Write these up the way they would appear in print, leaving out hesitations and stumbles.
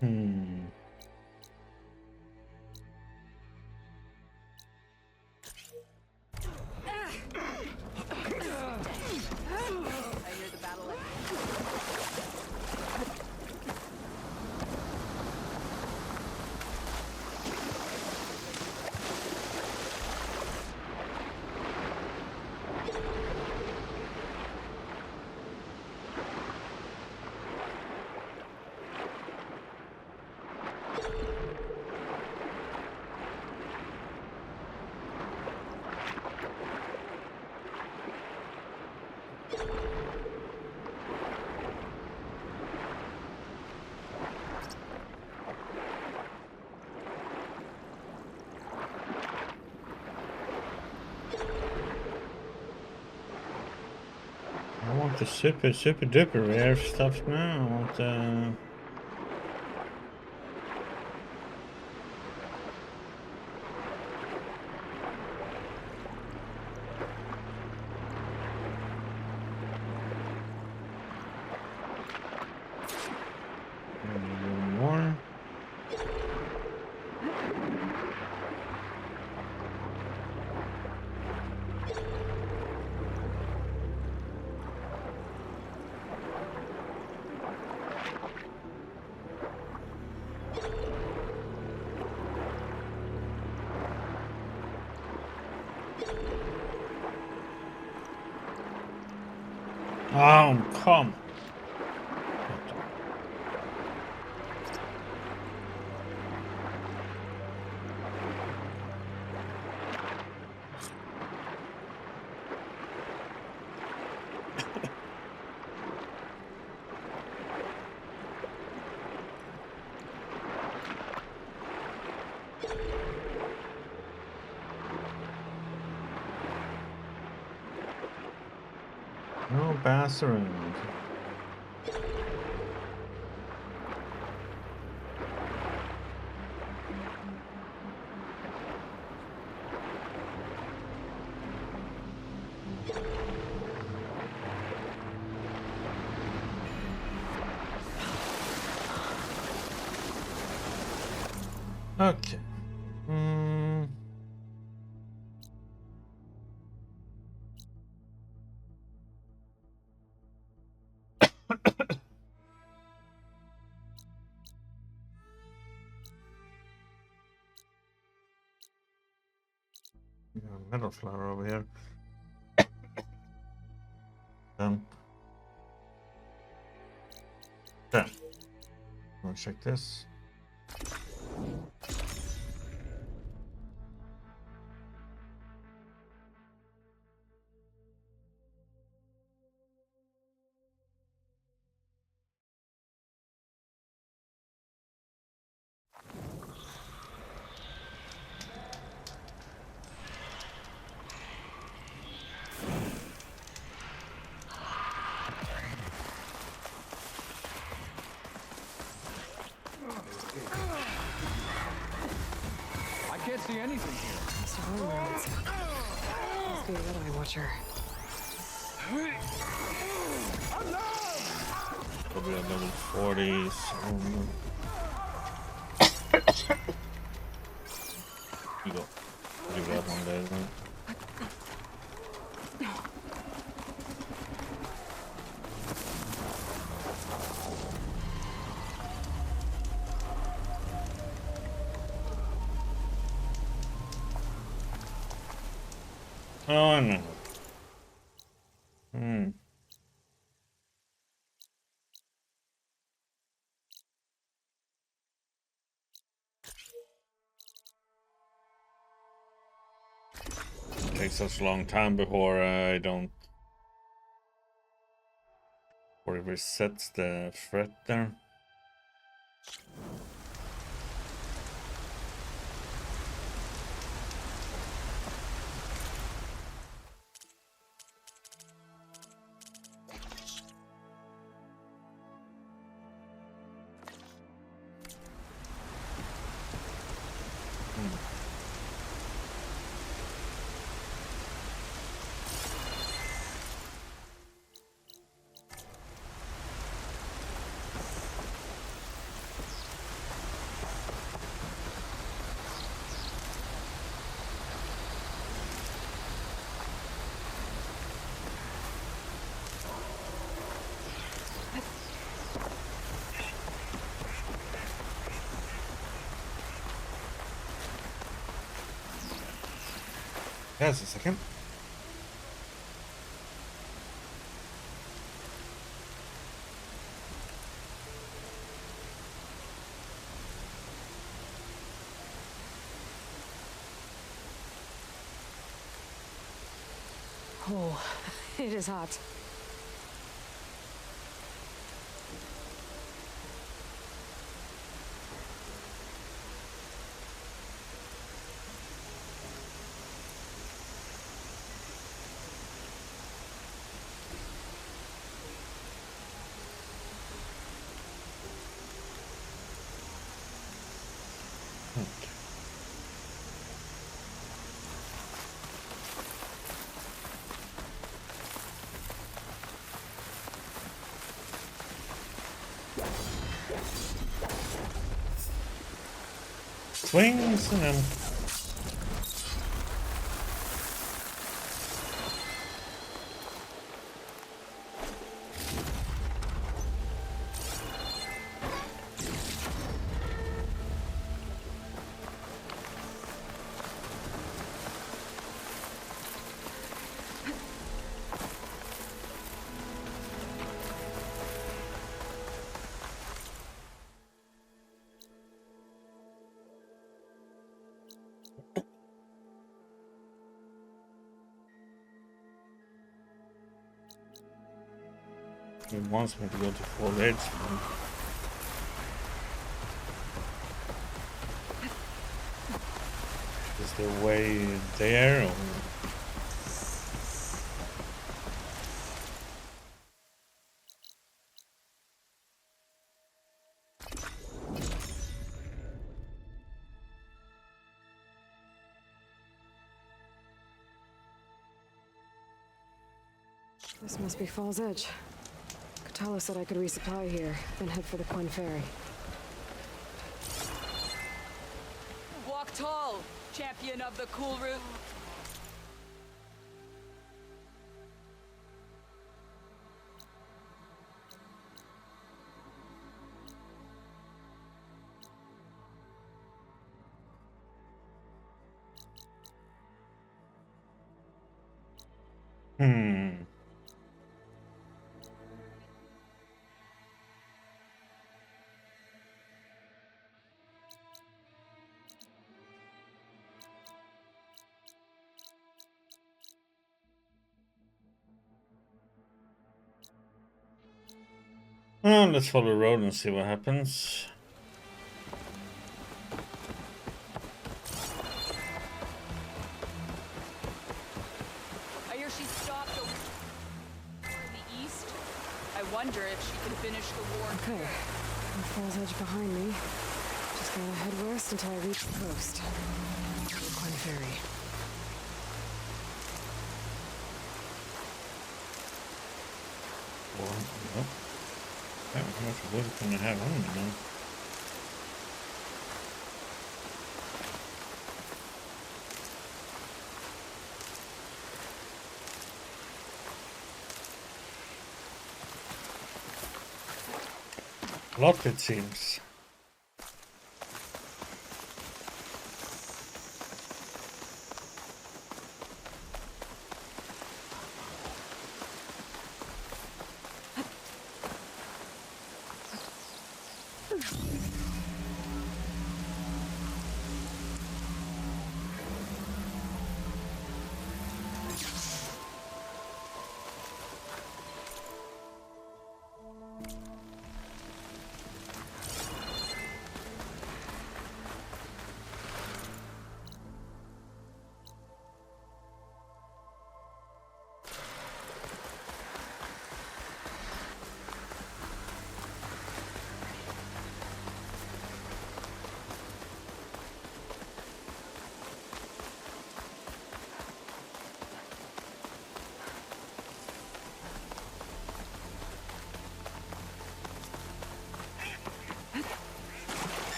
Hmm. I hear the battle. I want the super duper rare stuff now. I want the. More. Oh, come. No bass around. Okay. Hmm. We got a metal flower over here. Okay. I'll check this. I can't see anything here. Mr. Roommates. Must be a red eye watcher. Probably at level 40s. You got. You got one there, right? Oh no. Hmm. Takes such a long time before I don't. Or it resets the threat there. Just a second. Oh, it is hot. Okay. Swings and then. It wants me to go to full edge. Is the way there or? This must be Fall's Edge. Katala said I could resupply here, then head for the Quen Ferry. Walk tall, champion of the cool route. Hmm. Well, let's follow the road and see what happens. I hear she stopped over in the east. I wonder if she can finish the war. Okay, and Fall's Edge behind me. Just gotta head west until I reach the coast. The Quen Ferry. Or, nope. How much wood can I have on me now? A lot, it seems.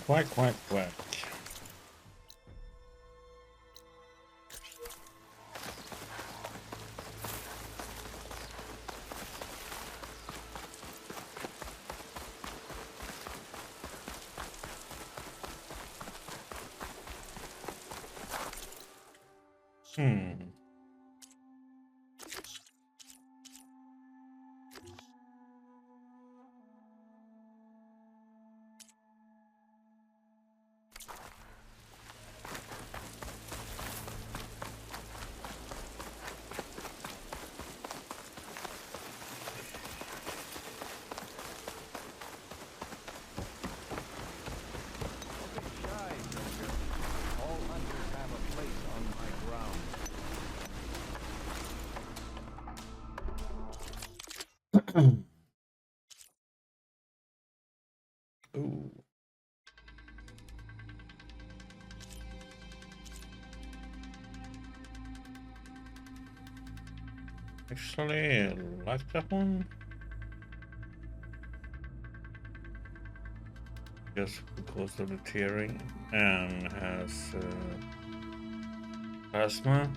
Quack, quack, quack. Hmm. Shy, Joker. All hunters have a place on my ground. Ooh. Actually, I like that one. Just because of the tearing and has plasma.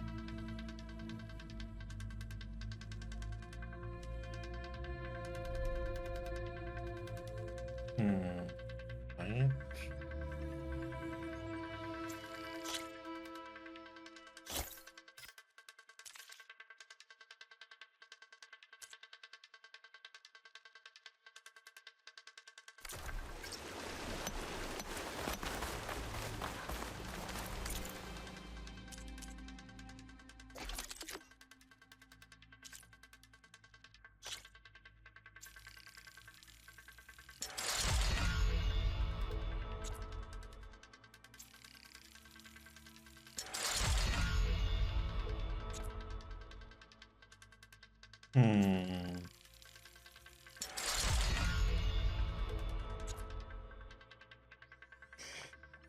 Right.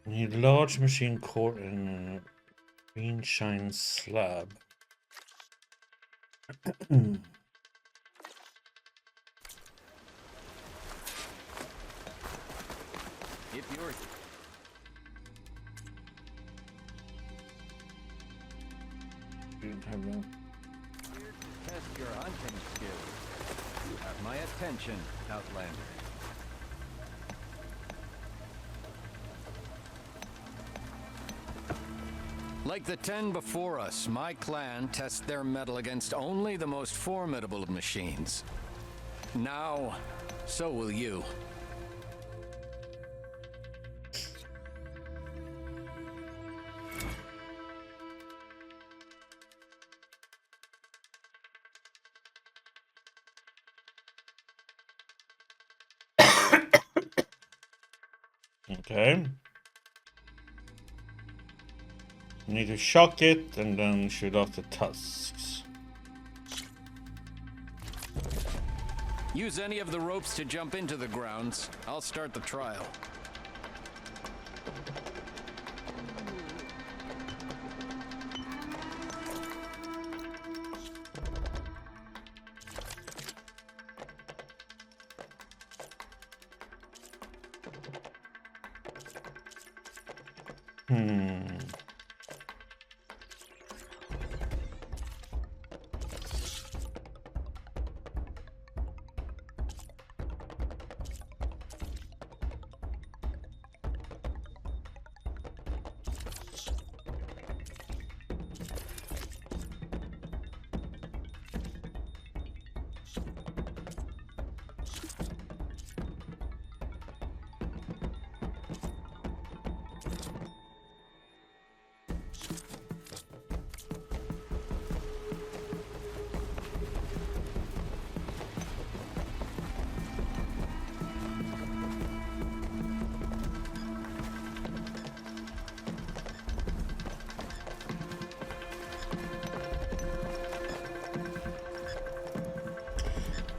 Need large machine core and a green shine slab. If you're Didn't have that. here to test your hunting skills, you have my attention, Outlander. Like the 10 before us, my clan tests their mettle against only the most formidable of machines. Now, so will you. Okay. Need to shock it and then shoot off the tusks. Use any of the ropes to jump into the grounds. I'll start the trial.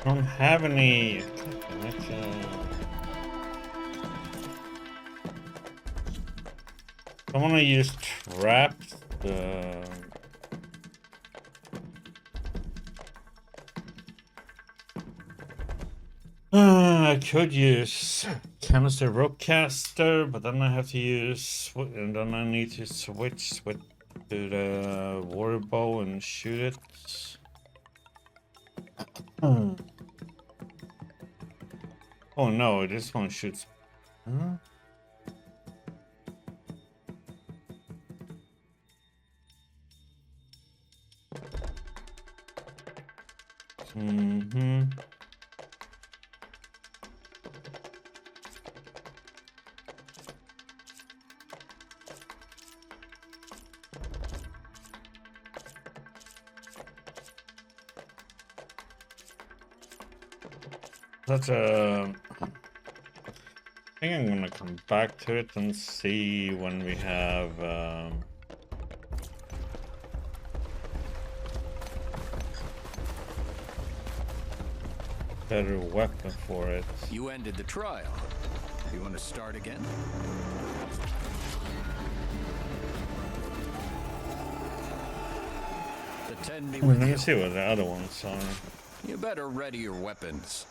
I don't have any. I want to use traps. I could use canister rope caster, but then I have to use, and then I need to switch to the water bow and shoot it. Oh no, this one shoots. Huh? Mm-hmm. That's a. I think I'm gonna come back to it and see when we have better weapon for it. You ended the trial. You want to start again? Attend me Let with me you. see what the other ones are. You better ready your weapons.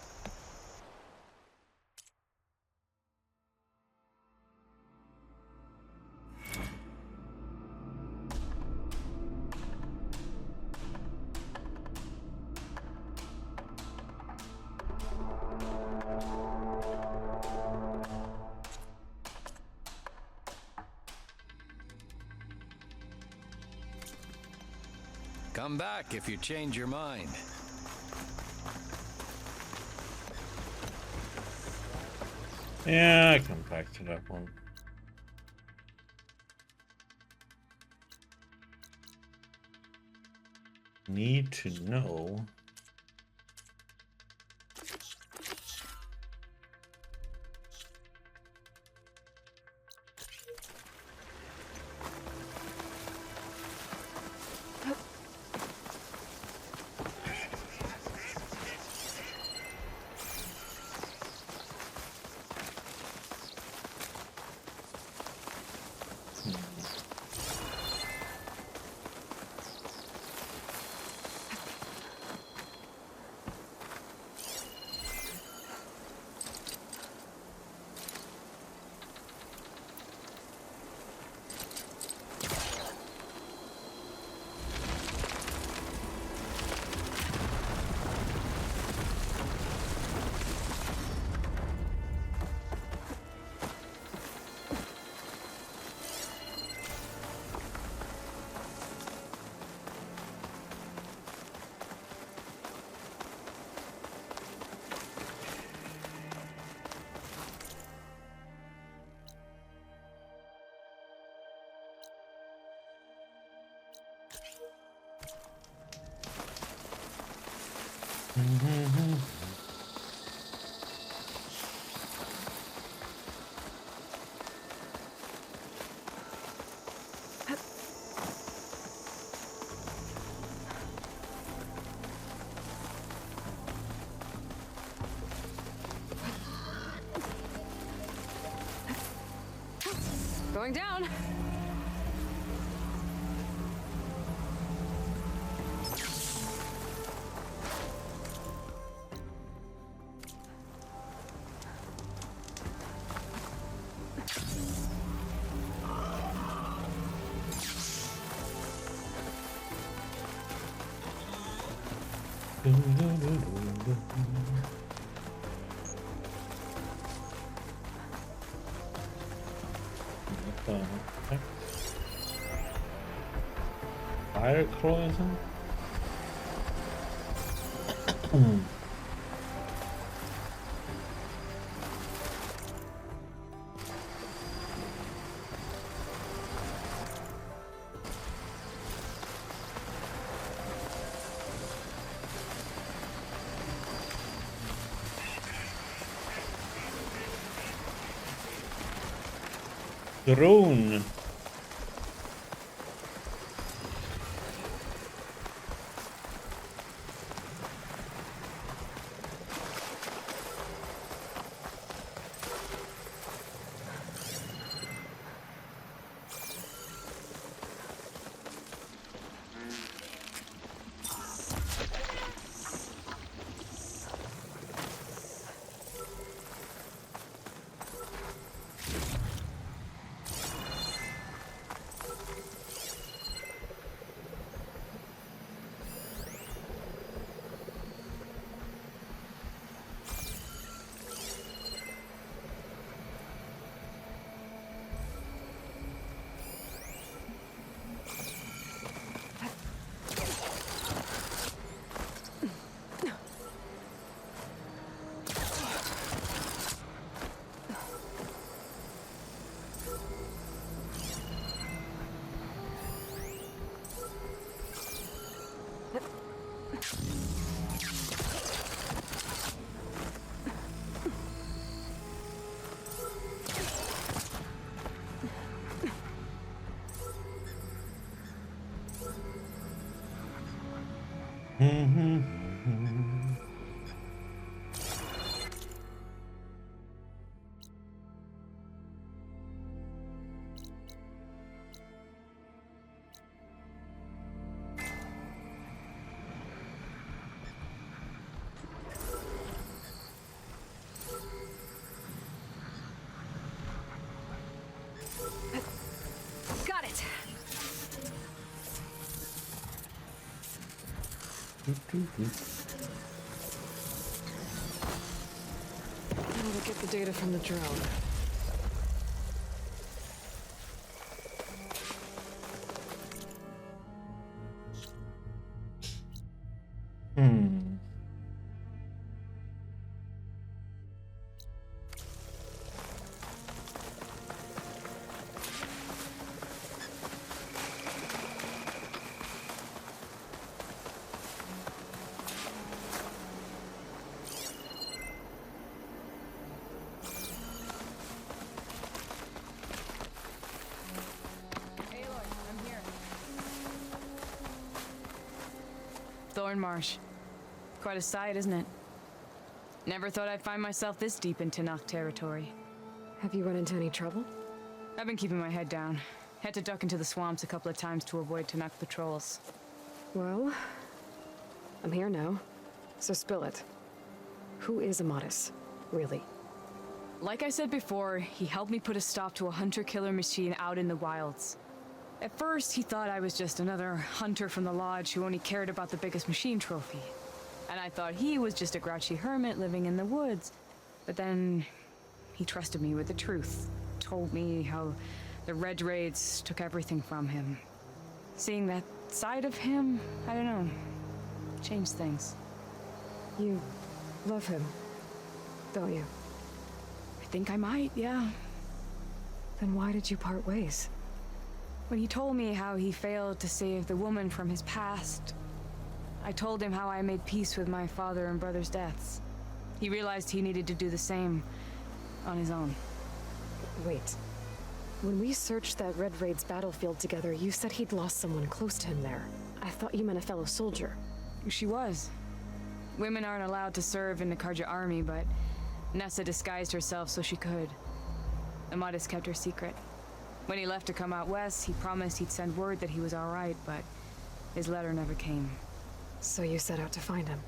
Come back if you change your mind. Yeah, I come back to that one. Need to know. Going down. What the heck? Fire cloising? Drone. Got it. Now to get the data from the drone. Thornmarsh. Quite a sight, isn't it? Never thought I'd find myself this deep in Tanakh territory. Have you run into any trouble? I've been keeping my head down. Had to duck into the swamps a couple of times to avoid Tanakh patrols. Well, I'm here now, so spill it. Who is Amatis, really? Like I said before, he helped me put a stop to a hunter-killer machine out in the wilds. At first, he thought I was just another hunter from the lodge who only cared about the biggest machine trophy. And I thought he was just a grouchy hermit living in the woods. But then, he trusted me with the truth. Told me how the Red Raids took everything from him. Seeing that side of him, I don't know, changed things. You love him, don't you? I think I might, yeah. Then why did you part ways? When he told me how he failed to save the woman from his past, I told him how I made peace with my father and brother's deaths. He realized he needed to do the same on his own. Wait. When we searched that Red Raid's battlefield together, you said he'd lost someone close to him there. I thought you meant a fellow soldier. She was. Women aren't allowed to serve in the Karja army, but Nessa disguised herself so she could. Amatis kept her secret. When he left to come out west, he promised he'd send word that he was all right, but his letter never came. So you set out to find him.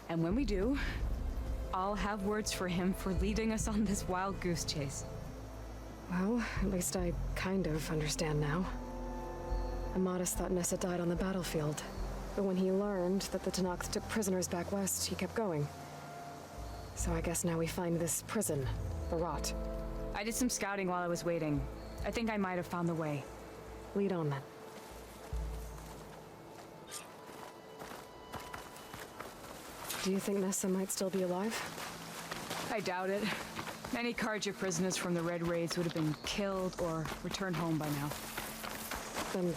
And when we do, I'll have words for him for leading us on this wild goose chase. Well, at least I kind of understand now. Amatis thought Nessa died on the battlefield, but when he learned that the Tanakh took prisoners back west, he kept going. So I guess now we find this prison, the Rot. I did some scouting while I was waiting. I think I might have found the way. Lead on then. Do you think Nessa might still be alive? I doubt it. Many Karja prisoners from the Red Raids would have been killed or returned home by now. Then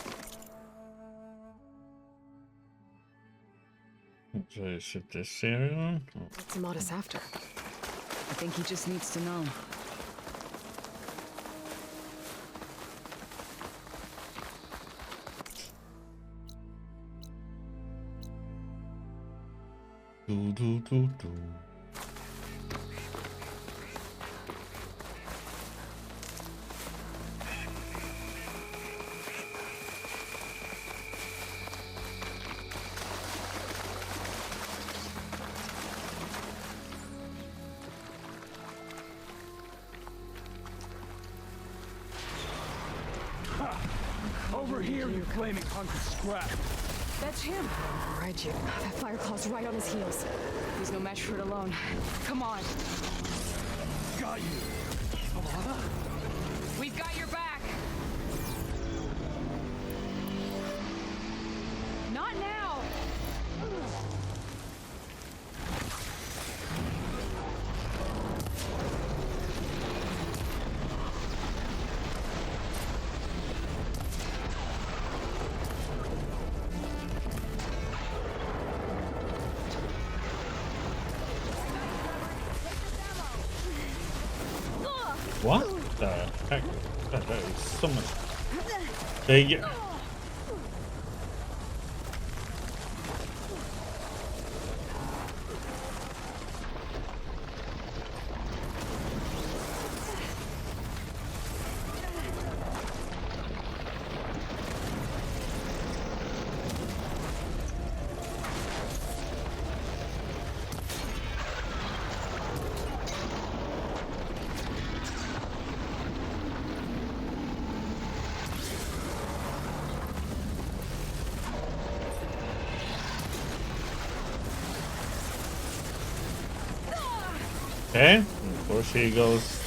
Is it this serial? what's Amatis after? I think he just needs to know. Do. Over here, you flaming hunk of scrap. That's him. Right, you. That Fireclaw's right on his heels. He's no match for it alone. Come on. Got you. We've got your back. Not now. What the heck? That is so much. There you go. Okay, of course he goes.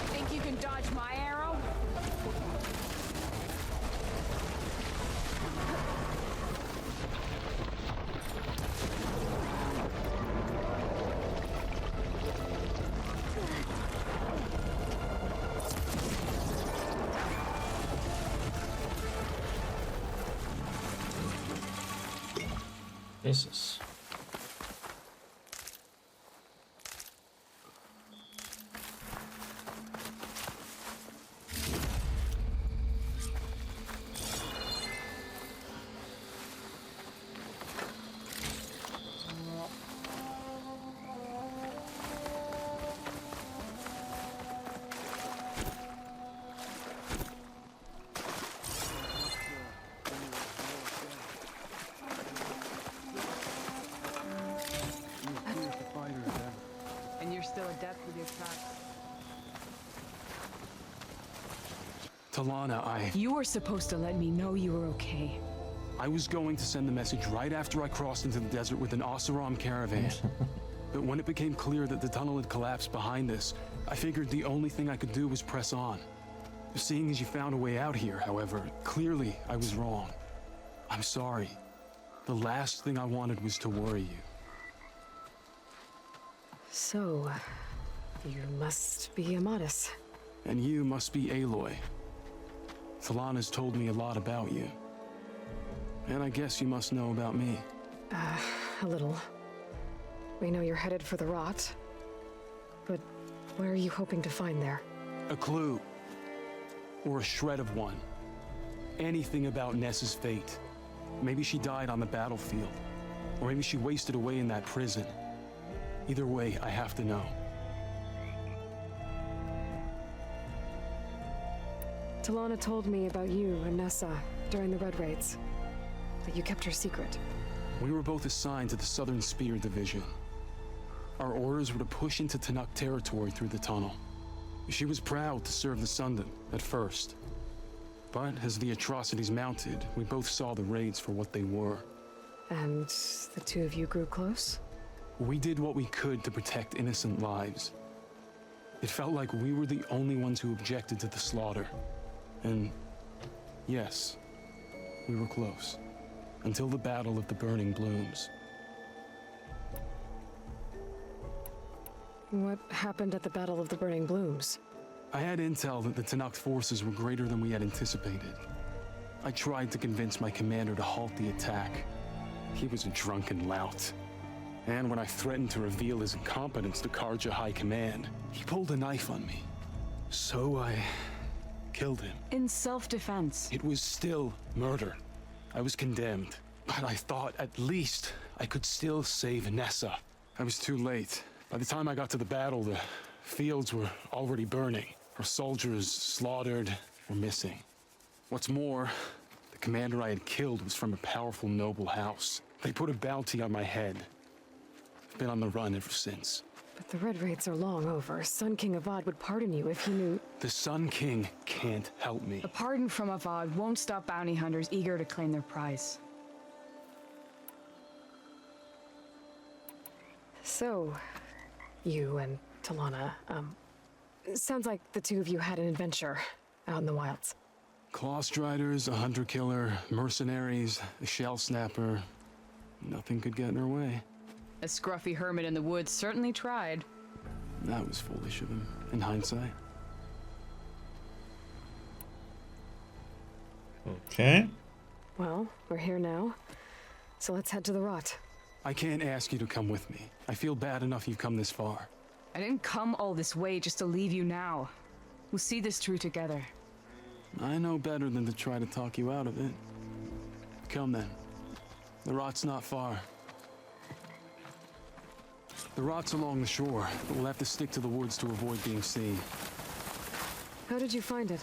Think you can dodge my arrow? Jesus. And you're still adept with your tracks. Talana, You were supposed to let me know you were okay. I was going to send the message right after I crossed into the desert with an Oseram caravan. But when it became clear that the tunnel had collapsed behind us, I figured the only thing I could do was press on. Seeing as you found a way out here, however, clearly I was wrong. I'm sorry. The last thing I wanted was to worry you. So, you must be Amatis. And you must be Aloy. Talana's told me a lot about you. And I guess you must know about me. A little. We know you're headed for the rot. But what are you hoping to find there? A clue. Or a shred of one. Anything about Ness's fate. Maybe she died on the battlefield. Or maybe she wasted away in that prison. Either way, I have to know. Talana told me about you and Nessa during the Red Raids. That you kept her secret. We were both assigned to the Southern Spear Division. Our orders were to push into Tanuk territory through the tunnel. She was proud to serve the Sundom at first. But as the atrocities mounted, we both saw the raids for what they were. And the two of you grew close? We did what we could to protect innocent lives. It felt like we were the only ones who objected to the slaughter. And yes, we were close. Until the Battle of the Burning Blooms. What happened at the Battle of the Burning Blooms? I had intel that the Tanakh forces were greater than we had anticipated. I tried to convince my commander to halt the attack. He was a drunken lout. And when I threatened to reveal his incompetence to Karja High Command, he pulled a knife on me. So I killed him. In self-defense. It was still murder. I was condemned. But I thought at least I could still save Nessa. I was too late. By the time I got to the battle, the fields were already burning. Our soldiers slaughtered or missing. What's more, the commander I had killed was from a powerful noble house. They put a bounty on my head. I've been on the run ever since. But the Red Raids are long over. Sun King Avad would pardon you if he knew... The Sun King can't help me. A pardon from Avad won't stop bounty hunters eager to claim their prize. So, you and Talana, sounds like the two of you had an adventure out in the wilds. Claw Striders, a hunter-killer, mercenaries, a shell snapper. Nothing could get in her way. A scruffy hermit in the woods certainly tried. That was foolish of him, in hindsight. Okay. Well, we're here now, so let's head to the rot. I can't ask you to come with me. I feel bad enough you've come this far. I didn't come all this way just to leave you now. We'll see this through together. I know better than to try to talk you out of it. Come then. The rot's not far. The rot's along the shore, but we'll have to stick to the woods to avoid being seen. How did you find it?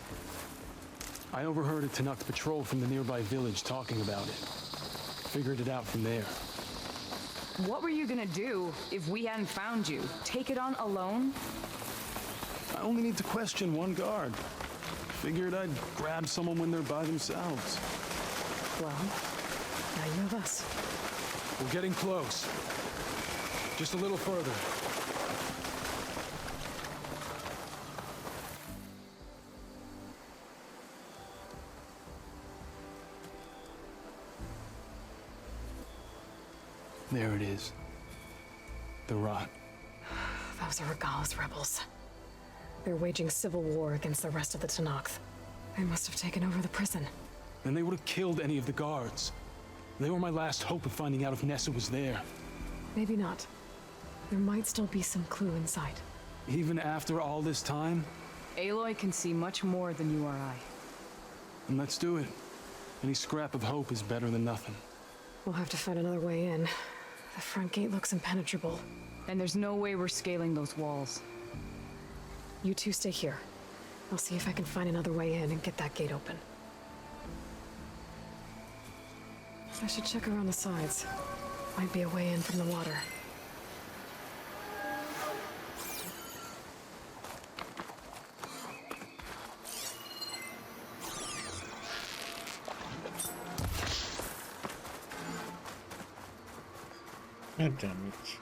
I overheard a Tanakh patrol from the nearby village talking about it. Figured it out from there. What were you gonna do if we hadn't found you? Take it on alone? I only need to question one guard. Figured I'd grab someone when they're by themselves. Well, now you have us. We're getting close. Just a little further. There it is. The rot. Those are Regal's rebels. They're waging civil war against the rest of the Tanakh. They must have taken over the prison. Then they would have killed any of the guards. They were my last hope of finding out if Nessa was there. Maybe not. There might still be some clue inside. Even after all this time? Aloy can see much more than you or I. And let's do it. Any scrap of hope is better than nothing. We'll have to find another way in. The front gate looks impenetrable. And there's no way we're scaling those walls. You two stay here. I'll see if I can find another way in and get that gate open. I should check around the sides. Might be a way in from the water. God damn it.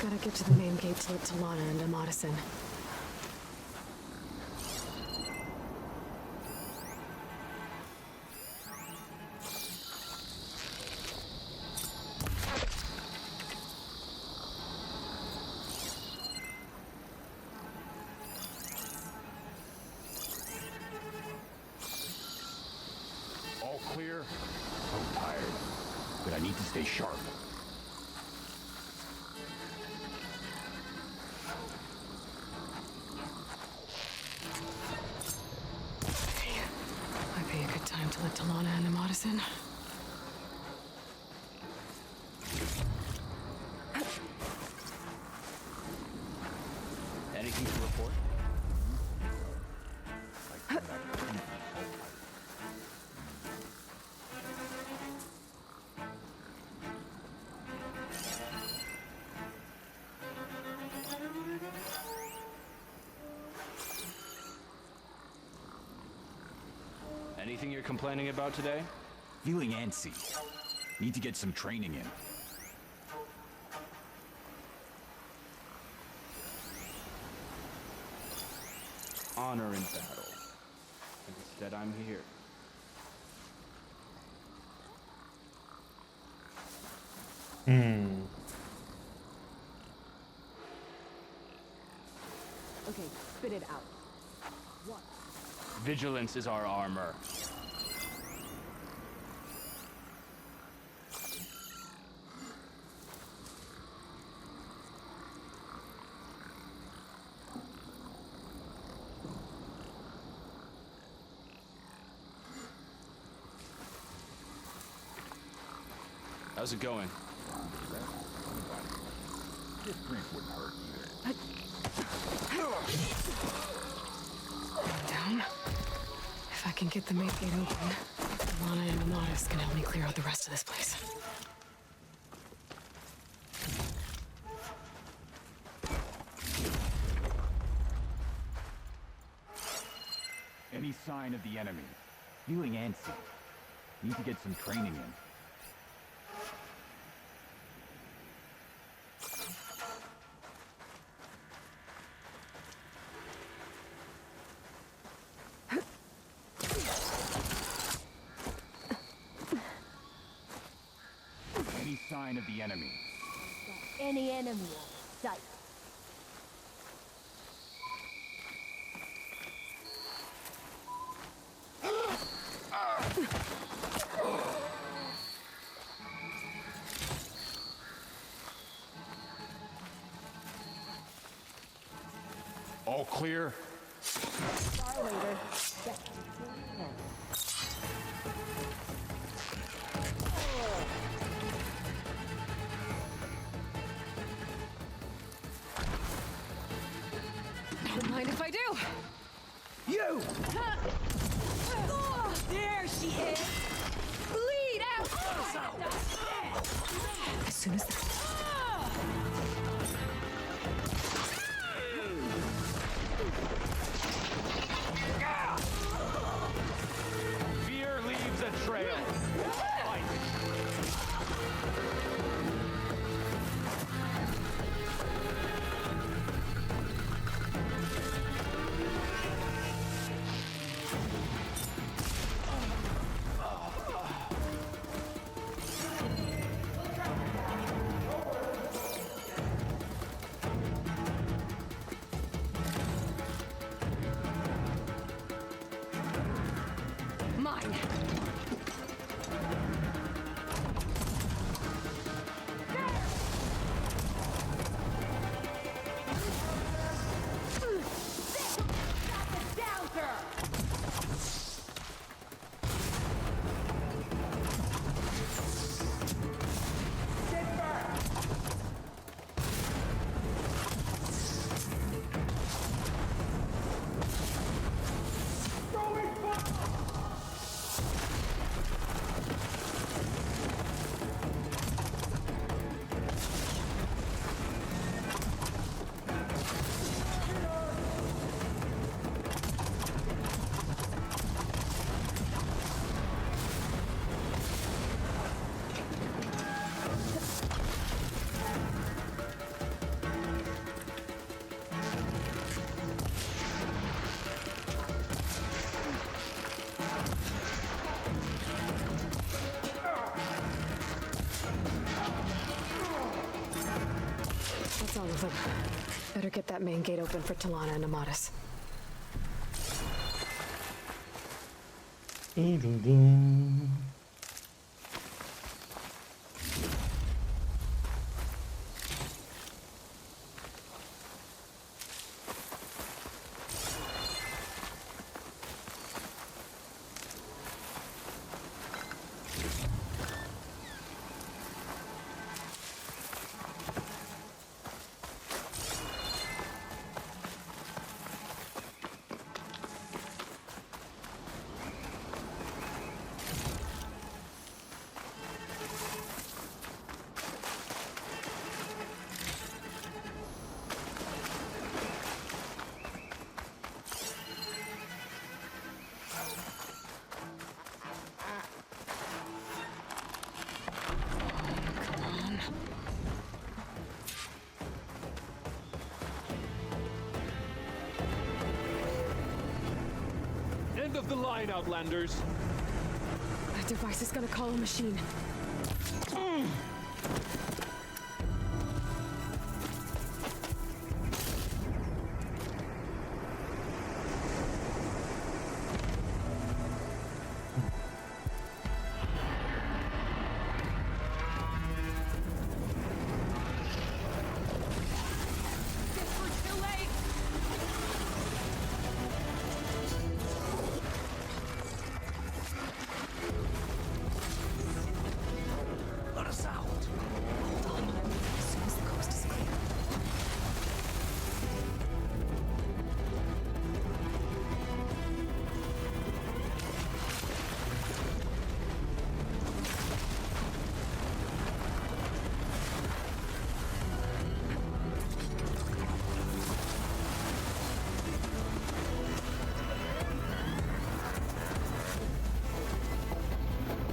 Gotta get to the main gate to let Talana and Amatis in. All clear? I'm tired, but I need to stay sharp. Might be a good time to let Talana and Amatis in. Anything to report? Anything you're complaining about today? Feeling antsy. Need to get some training in. Honor in battle. And instead I'm here. Okay, spit it out. Vigilance is our armor. How's it going? This drink wouldn't hurt either. Down. If I can get the main gate open, Lana and Amatis can help me clear out the rest of this place. Any sign of the enemy? Feeling antsy. Need to get some training in. Any sign of the enemy? Any enemy in sight. All clear? Far later. Don't mind if I do. You! There she is! Bleed out! As soon as that... Fear leaves a trail. Fight. Mine. That's all of them. Better get that main gate open for Talana and Amatis. Doo-doo-doo. End of the line, Outlanders. That device is gonna call a machine. Let us out.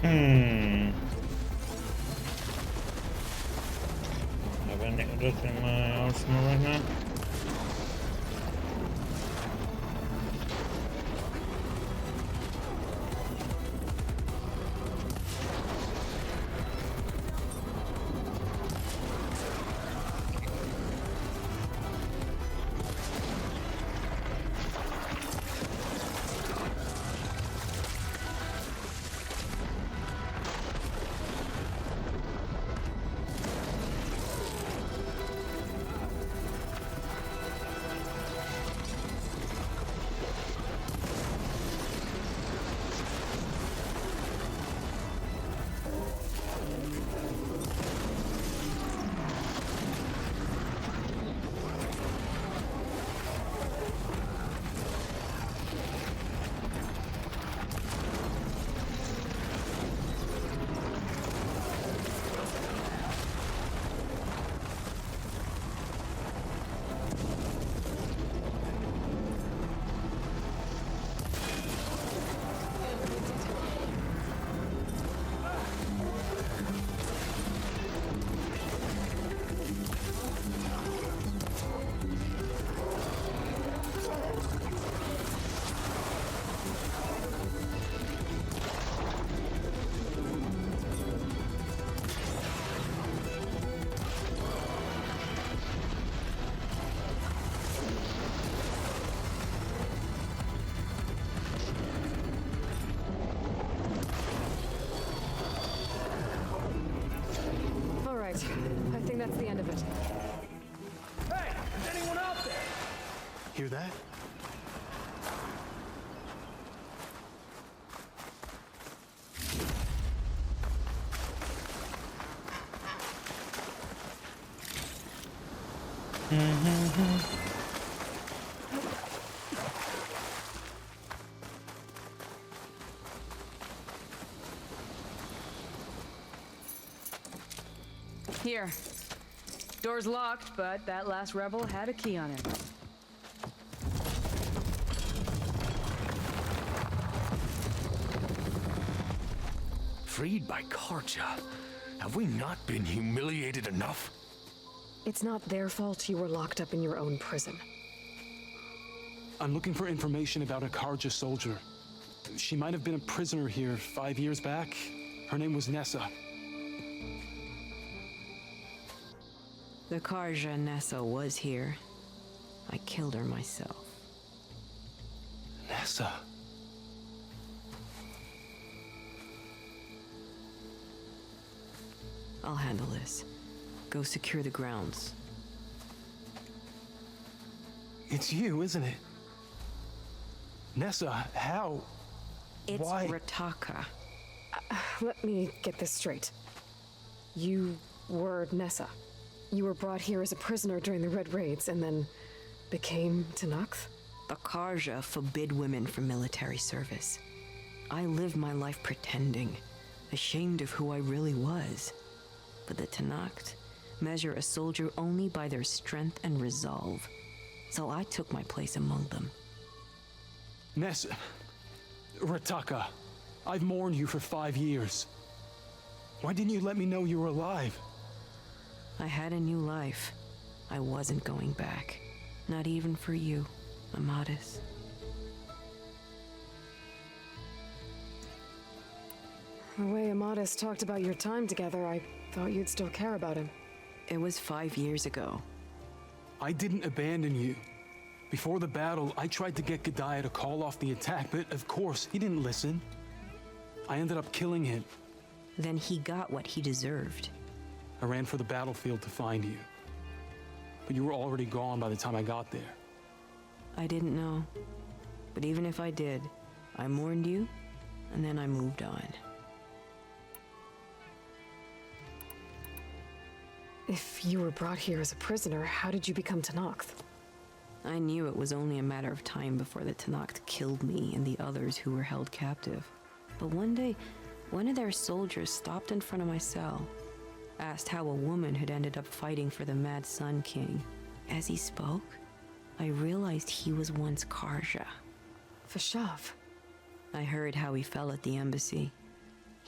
Hmm. Have any others in my arsenal right now? All right, I think that's the end of it. Hey, is anyone out there? Hear that? Here. Door's locked, but that last rebel had a key on it. Freed by Karja? Have we not been humiliated enough? It's not their fault you were locked up in your own prison. I'm looking for information about a Karja soldier. She might have been a prisoner here 5 years back. Her name was Nessa. The Karja Nessa was here. I killed her myself. Nessa. I'll handle this. Go secure the grounds. It's you, isn't it? Nessa, how? It's Why? Rataka. Let me get this straight. You were Nessa. You were brought here as a prisoner during the Red Raids and then became Tenakth? The Karja forbid women from military service. I lived my life pretending, ashamed of who I really was. But the Tenakth measure a soldier only by their strength and resolve. So I took my place among them. Nessa. Rataka. I've mourned you for 5 years. Why didn't you let me know you were alive? I had a new life. I wasn't going back. Not even for you, Amadis. The way Amadis talked about your time together, I thought you'd still care about him. It was 5 years ago. I didn't abandon you. Before the battle, I tried to get G'daiah to call off the attack, but of course, he didn't listen. I ended up killing him. Then he got what he deserved. I ran for the battlefield to find you. But you were already gone by the time I got there. I didn't know. But even if I did, I mourned you, and then I moved on. If you were brought here as a prisoner, how did you become Tenakth? I knew it was only a matter of time before the Tenakth killed me and the others who were held captive. But one day, one of their soldiers stopped in front of my cell, asked how a woman had ended up fighting for the Mad Sun King. As he spoke, I realized he was once Karja. Vashav. I heard how he fell at the embassy.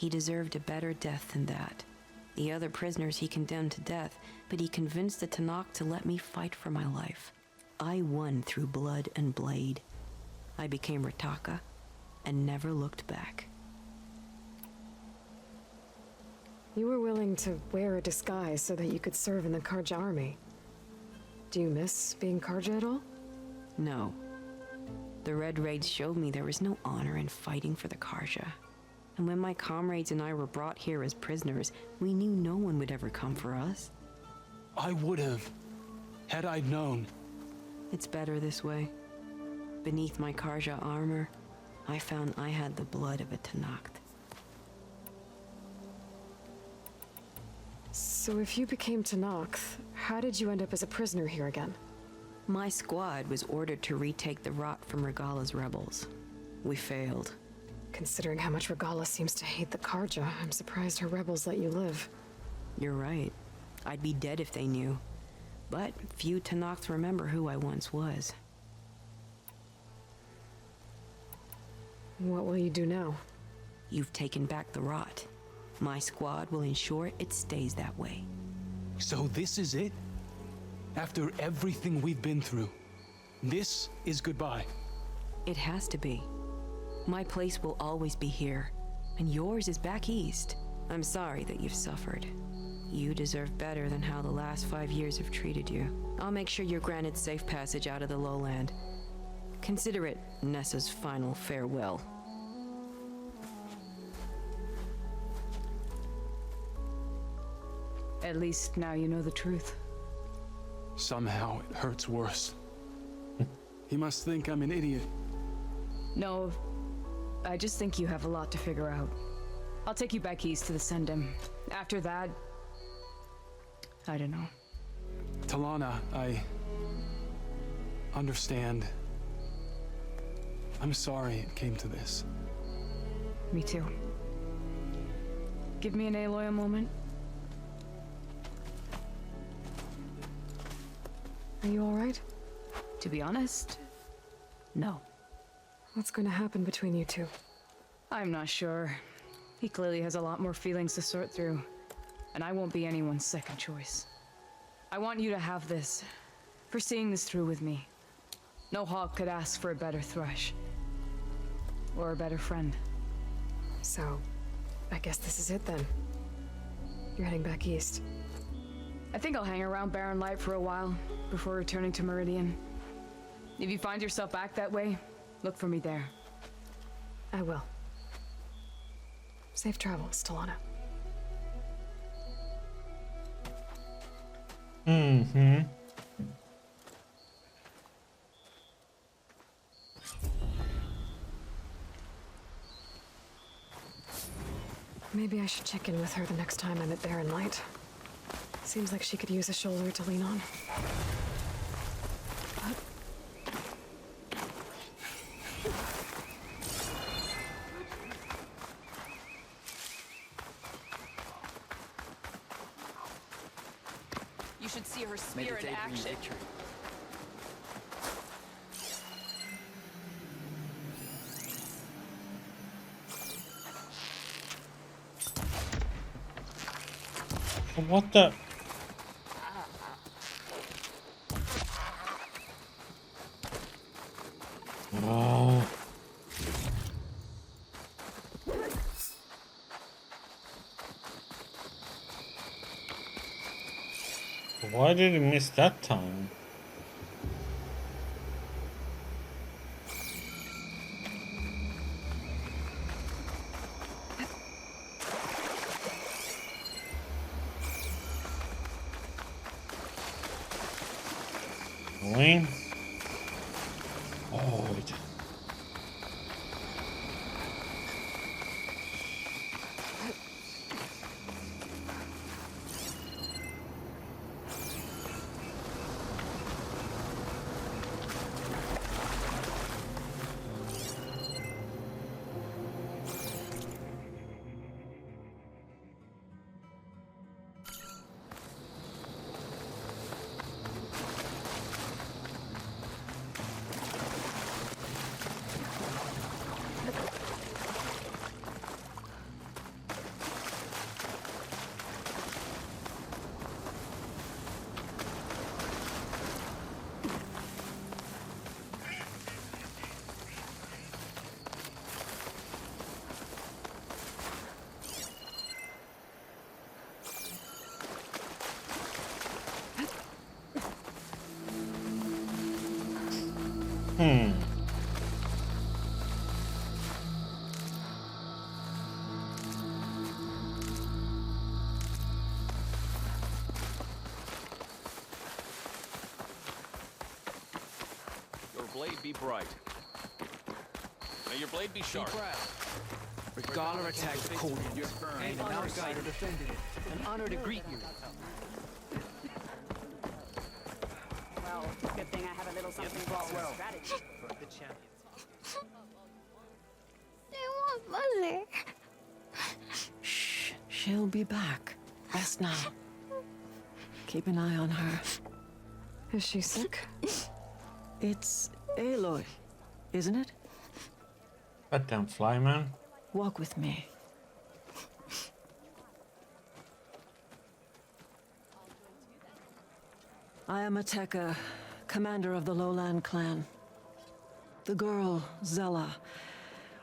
He deserved a better death than that. The other prisoners he condemned to death, but he convinced the Tanakh to let me fight for my life. I won through blood and blade. I became Rataka and never looked back. You were willing to wear a disguise so that you could serve in the Karja army. Do you miss being Karja at all? No. The Red Raids showed me there was no honor in fighting for the Karja. And when my comrades and I were brought here as prisoners, we knew no one would ever come for us. I would have, had I known. It's better this way. Beneath my Karja armor, I found I had the blood of a Tanakh. So if you became Tanakh, how did you end up as a prisoner here again? My squad was ordered to retake the Rot from Regala's rebels. We failed. Considering how much Regala seems to hate the Karja, I'm surprised her rebels let you live. You're right. I'd be dead if they knew. But few Tanakhs remember who I once was. What will you do now? You've taken back the Rot. My squad will ensure it stays that way. So this is it? After everything we've been through, this is goodbye. It has to be. My place will always be here, and yours is back east. I'm sorry that you've suffered. You deserve better than how the last 5 years have treated you. I'll make sure you're granted safe passage out of the lowland. Consider it Nessa's final farewell. At least now you know the truth. Somehow it hurts worse. He must think I'm an idiot. No, I just think you have a lot to figure out. I'll take you back east to the Sendem. After that, I don't know. Talana, I understand. I'm sorry it came to this. Me too. Give me an Aloy a moment. Are you alright? To be honest, no. What's going to happen between you two? I'm not sure. He clearly has a lot more feelings to sort through, and I won't be anyone's second choice. I want you to have this, for seeing this through with me. No hawk could ask for a better thrush. Or a better friend. So, I guess this is it then. You're heading back east. I think I'll hang around Barren Light for a while, before returning to Meridian. If you find yourself back that way, look for me there. I will. Safe travels, Talana. Mm-hmm. Maybe I should check in with her the next time I'm at Barren Light. Seems like she could use a shoulder to lean on. You should see her spear in action. What the? Oh. Why did he miss that time? Wayne? Oh, wait. Your blade be bright. May your blade be sharp. Regala attacked the cold. And an outsider defended it. An honor to greet you. Well, good thing I have a little something called strategy. I want mother. Shh, she'll be back. Rest now. Keep an eye on her. Is she sick? It's Aloy, isn't it? Goddamn fly, man. Walk with me. I am Ateka, commander of the Lowland clan. The girl, Zella,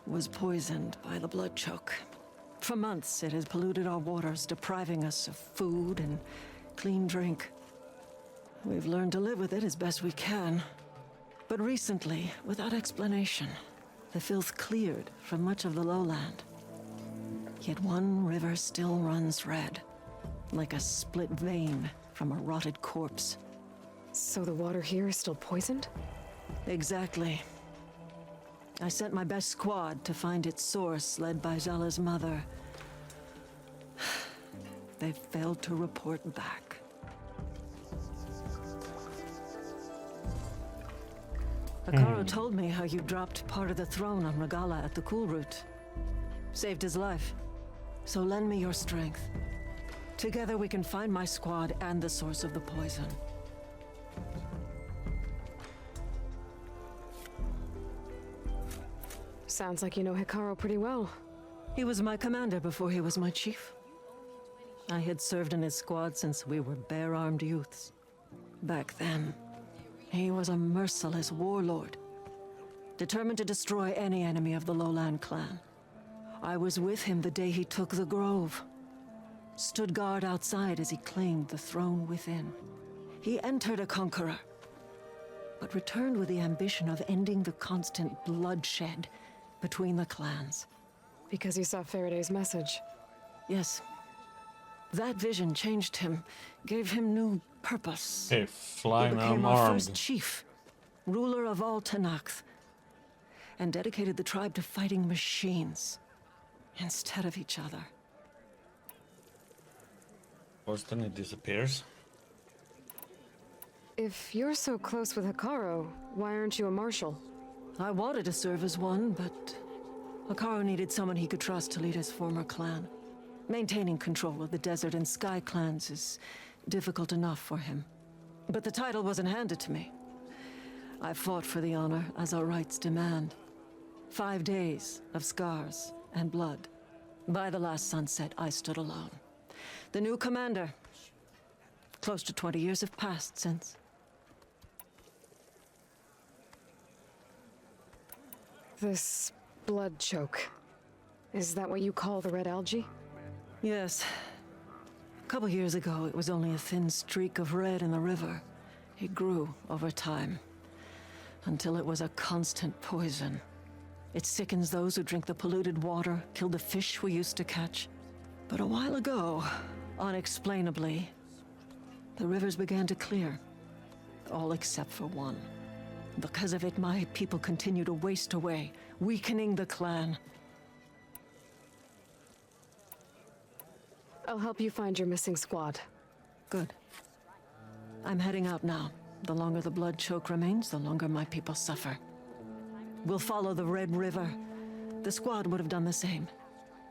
was poisoned by the blood choke. For months, it has polluted our waters, depriving us of food and clean drink. We've learned to live with it as best we can. But recently, without explanation, the filth cleared from much of the lowland. Yet one river still runs red, like a split vein from a rotted corpse. So the water here is still poisoned? Exactly. I sent my best squad to find its source, led by Zella's mother. They failed to report back. Akaro told me how you dropped part of the throne on Regala at the Cool Route. Saved his life. So lend me your strength. Together we can find my squad and the source of the poison. Sounds like you know Hikaru pretty well. He was my commander before he was my chief. I had served in his squad since we were bare-armed youths. Back then, he was a merciless warlord, determined to destroy any enemy of the Lowland clan. I was with him the day he took the grove. Stood guard outside as he claimed the throne within. He entered a conqueror, but returned with the ambition of ending the constant bloodshed between the clans. Because he saw Faraday's message. Yes. That vision changed him, gave him new purpose. Hey, fly He now, became I'm our armed. first chief, ruler of all Tanakh, and dedicated the tribe to fighting machines instead of each other. Course, then it disappears. If you're so close with Hikaru, why aren't you a marshal? I wanted to serve as one, but Hikaru needed someone he could trust to lead his former clan. Maintaining control of the desert and sky clans is difficult enough for him. But the title wasn't handed to me. I fought for the honor as our rights demand. 5 days of scars and blood. By the last sunset, I stood alone. The new commander. Close to 20 years have passed since. This blood choke. Is that what you call the red algae? Yes. A couple years ago, it was only a thin streak of red in the river. It grew over time, until it was a constant poison. It sickens those who drink the polluted water, kill the fish we used to catch. But a while ago, unexplainably, the rivers began to clear. All except for one. Because of it, my people continue to waste away, weakening the clan. I'll help you find your missing squad. Good. I'm heading out now. The longer the blood choke remains, the longer my people suffer. We'll follow the Red River. The squad would have done the same.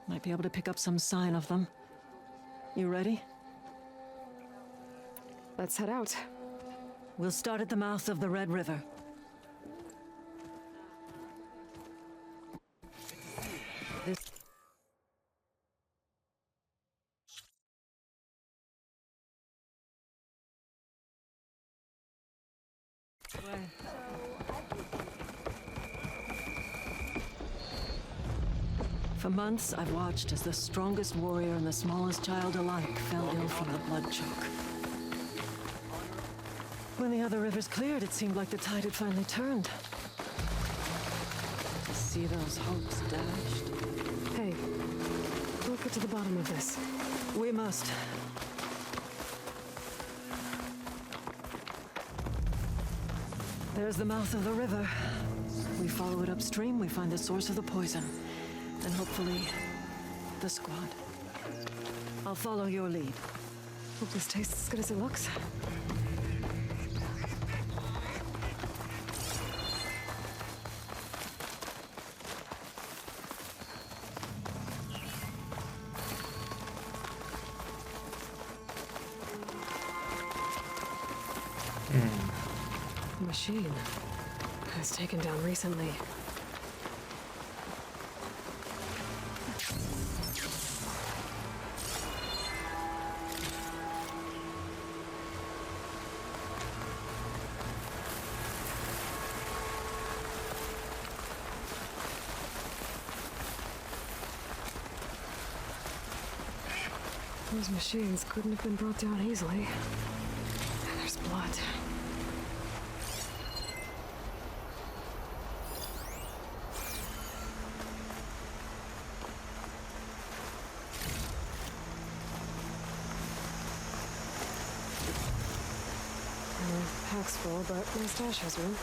Might be able to pick up some sign of them. You ready? Let's head out. We'll start at the mouth of the Red River. This... For months, I've watched as the strongest warrior and the smallest child alike fell ill from the blood choke. When the other rivers cleared, it seemed like the tide had finally turned. See those hopes dashed? Hey, we'll get to the bottom of this. We must. There's the mouth of the river. We follow it upstream, we find the source of the poison. And hopefully, the squad. I'll follow your lead. Hope this tastes as good as it looks. The machine was taken down recently. Those machines couldn't have been brought down easily. And there's blood. Pack's full, but my stash has room.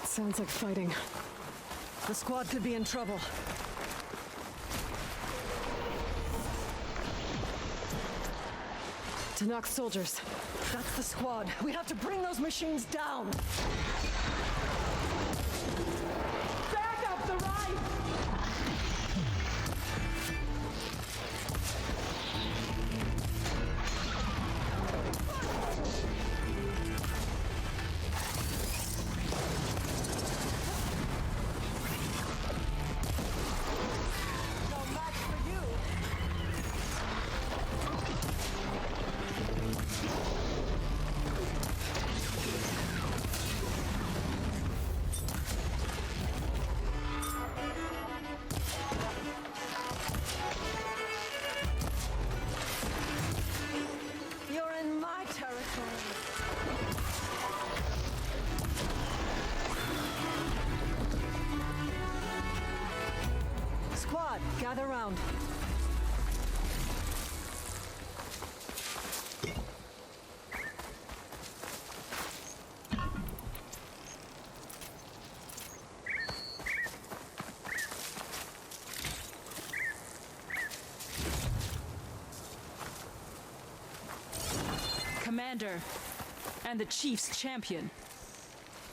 Sounds like fighting. The squad could be in trouble. Tanakh soldiers. That's the squad. We have to bring those machines down. Back up the right! You're in my territory. Squad, gather round. Commander, and the Chief's champion.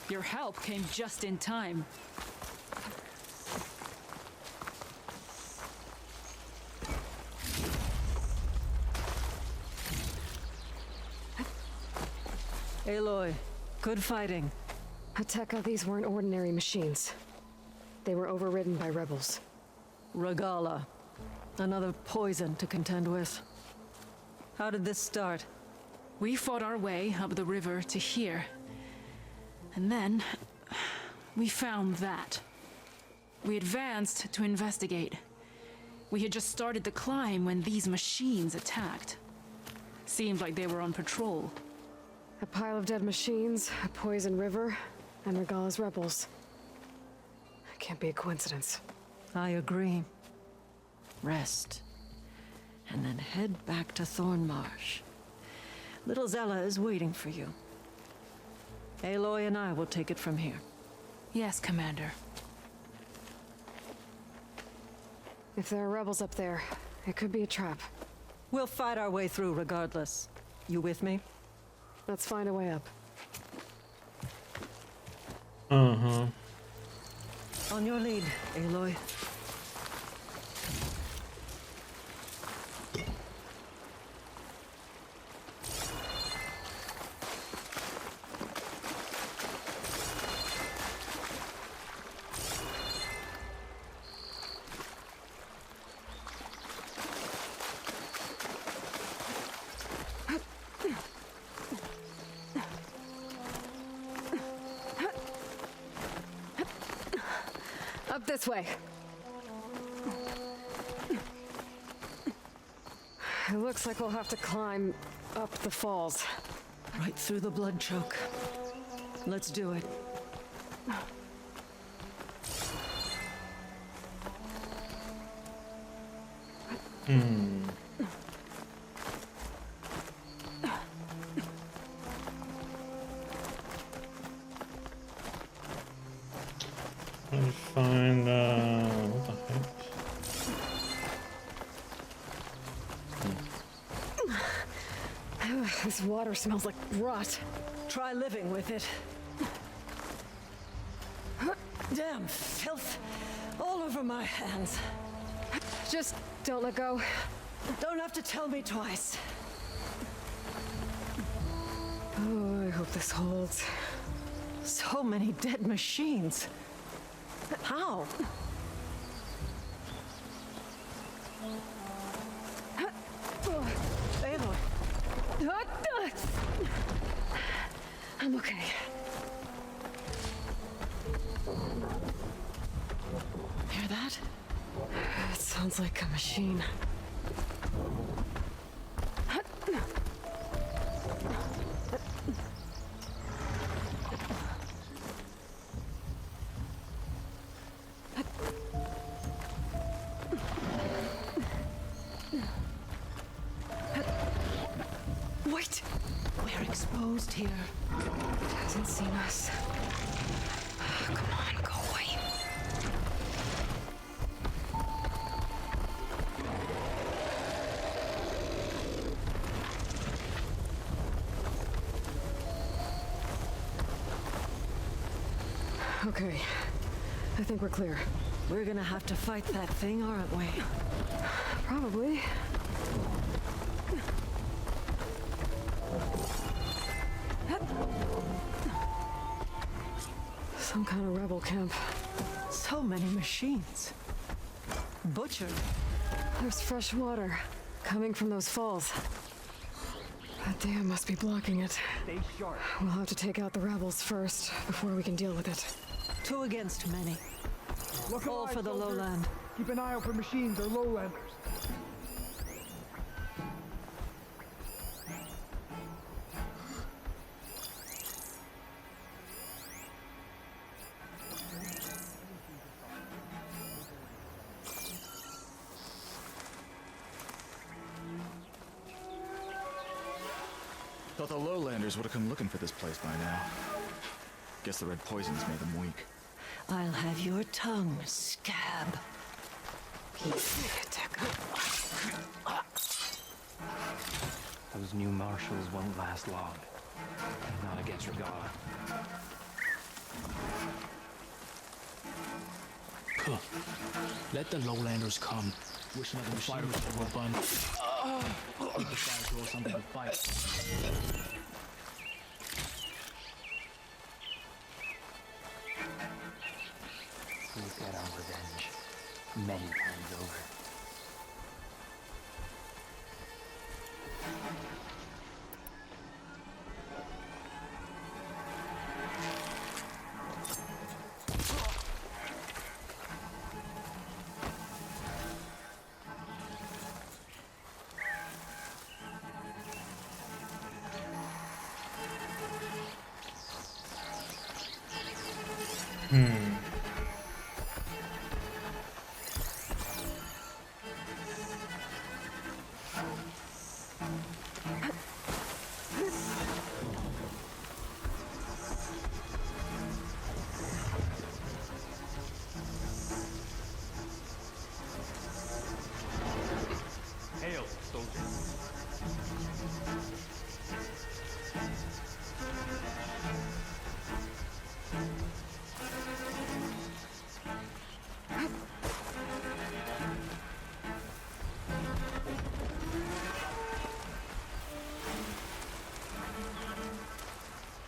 Your help came just in time. Aloy, good fighting. Hateka, these weren't ordinary machines. They were overridden by rebels. Regala, another poison to contend with. How did this start? We fought our way up the river to here. And then, we found that. We advanced to investigate. We had just started the climb when these machines attacked. Seemed like they were on patrol. A pile of dead machines, a poison river, and Regala's rebels. Can't be a coincidence. I agree. Rest. And then head back to Thornmarsh. Little Zella is waiting for you. Aloy and I will take it from here. Yes, Commander. If there are rebels up there, it could be a trap. We'll fight our way through regardless. You with me? Let's find a way up. Uh-huh. On your lead, Aloy. Up this way. It looks like we'll have to climb up the falls. Right through the blood choke. Let's do it. Let me find, what the heck? This water smells like rot. Try living with it. Damn filth all over my hands. Just don't let go. Don't have to tell me twice. Oh, I hope this holds. So many dead machines. How? Aloy. I'm okay. Hear that? It sounds like a machine. Wait! We're exposed here. It hasn't seen us. Come on, go away. Okay, I think we're clear. We're gonna have to fight that thing, aren't we? Probably. Some kind of rebel camp. So many machines. Butchered. There's fresh water coming from those falls. That dam must be blocking it. Stay sharp. We'll have to take out the rebels first before we can deal with it. 2 against many. Look All alive, for the soldiers. lowland. Keep an eye out for machines or lowlanders. Thought the lowlanders would have come looking for this place by now. Guess the red poisons made them weak. I'll have your tongue, scab. Those new marshals won't last long. Not against Regala. Let the lowlanders come. Wishing that the fire will burn. Keep the fire to something to fight. We've got our revenge many times over. Hail, soldiers.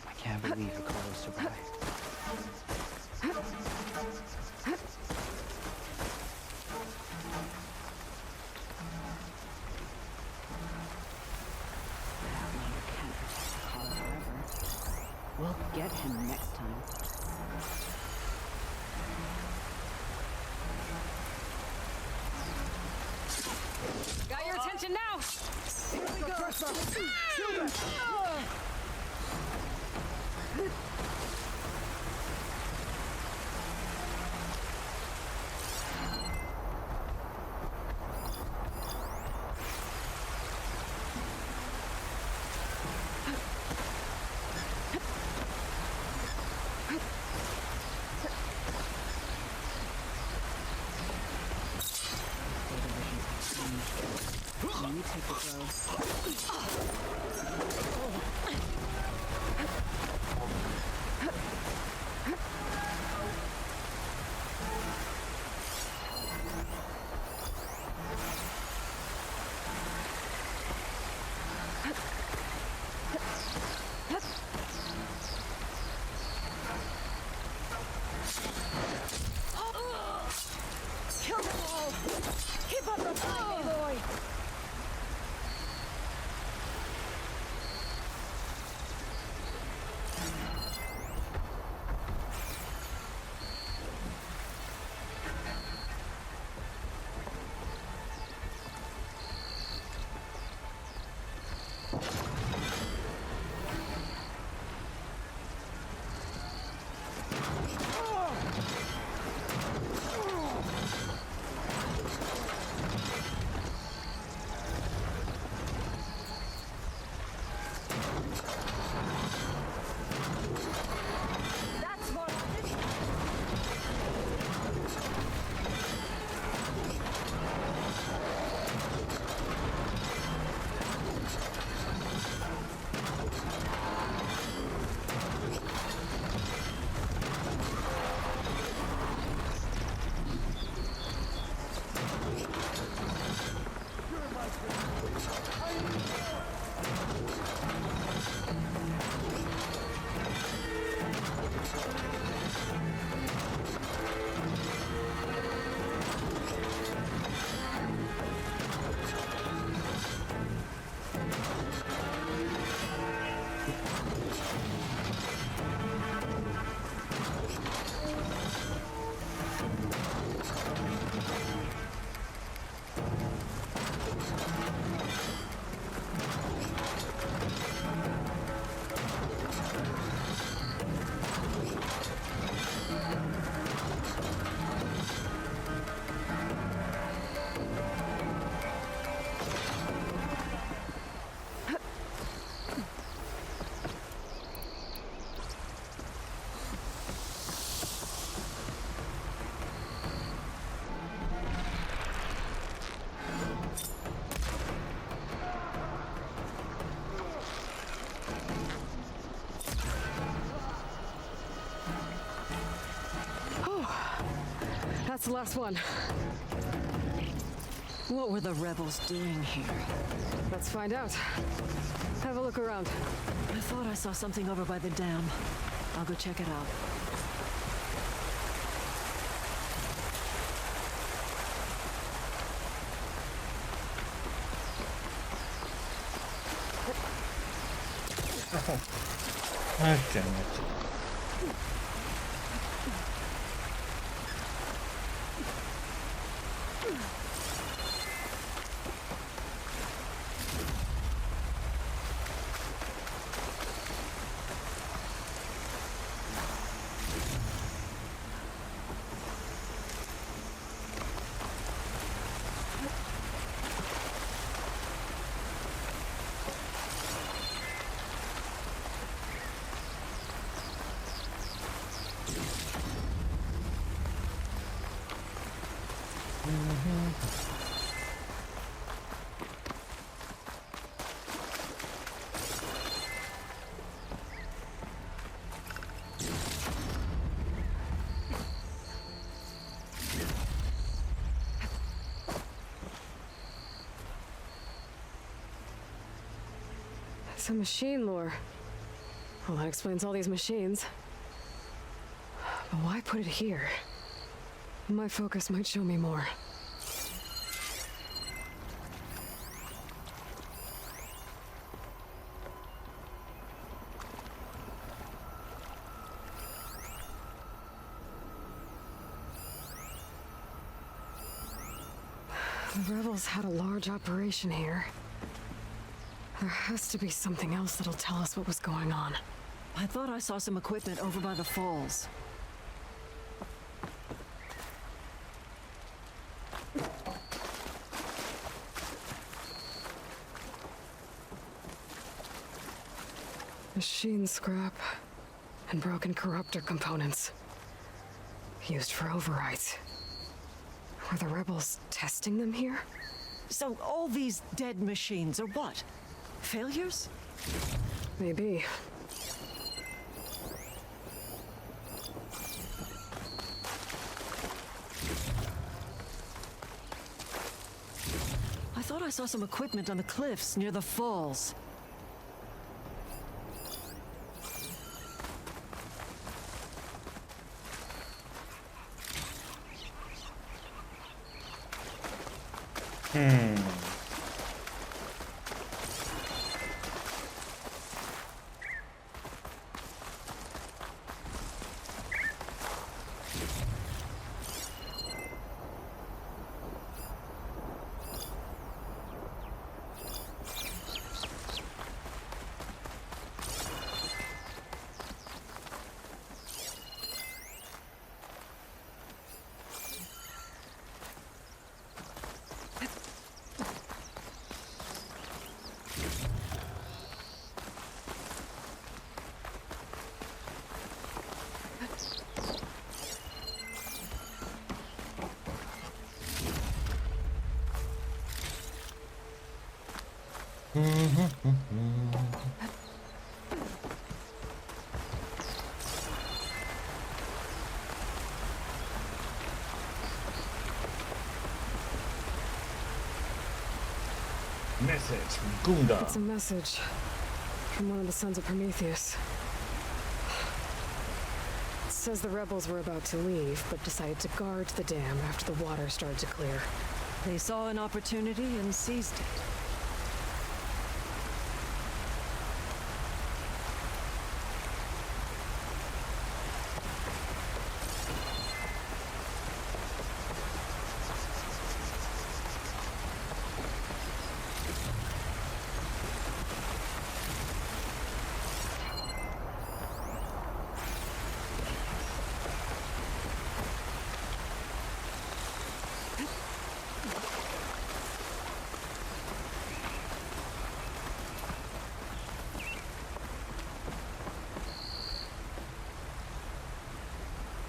I can't believe Ricardo survived. We'll get him next time. Got your attention now! Here we go. You take the blow. Kill them all. Keep up the fight, Aloy. That's more like it. That's the last one. What were the rebels doing here? Let's find out. Have a look around. I thought I saw something over by the dam. I'll go check it out. Ah, damn it. Some machine lore. Well, that explains all these machines. But why put it here? My focus might show me more. The rebels had a large operation here. There has to be something else that'll tell us what was going on. I thought I saw some equipment over by the falls. Machine scrap and broken corruptor components. Used for overrides. Were the rebels testing them here? So all these dead machines are what? Failures? Maybe. I thought I saw some equipment on the cliffs near the falls. Message from Gunda. It's a message from one of the sons of Prometheus. It says the rebels were about to leave, but decided to guard the dam after the water started to clear. They saw an opportunity and seized it.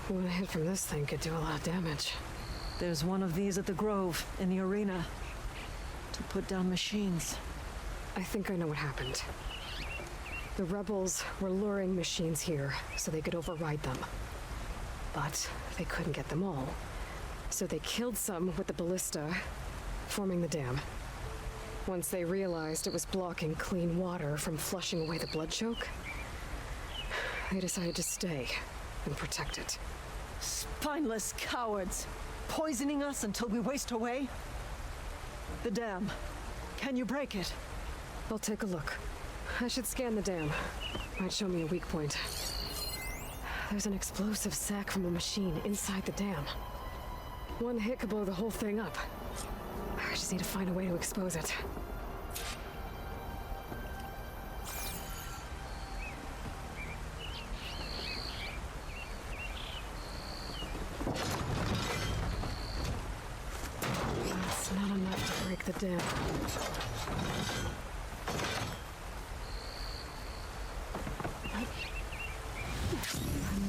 One hit from this thing could do a lot of damage. There's one of these at the Grove, in the arena. To put down machines. I think I know what happened. The rebels were luring machines here so they could override them. But they couldn't get them all. So they killed some with the ballista, forming the dam. Once they realized it was blocking clean water from flushing away the blood choke, they decided to stay and protect it. Spineless cowards! Poisoning us until we waste away? The dam. Can you break it? I'll take a look. I should scan the dam. Might show me a weak point. There's an explosive sac from a machine inside the dam. One hit could blow the whole thing up. I just need to find a way to expose it. That's not enough to break the dam. I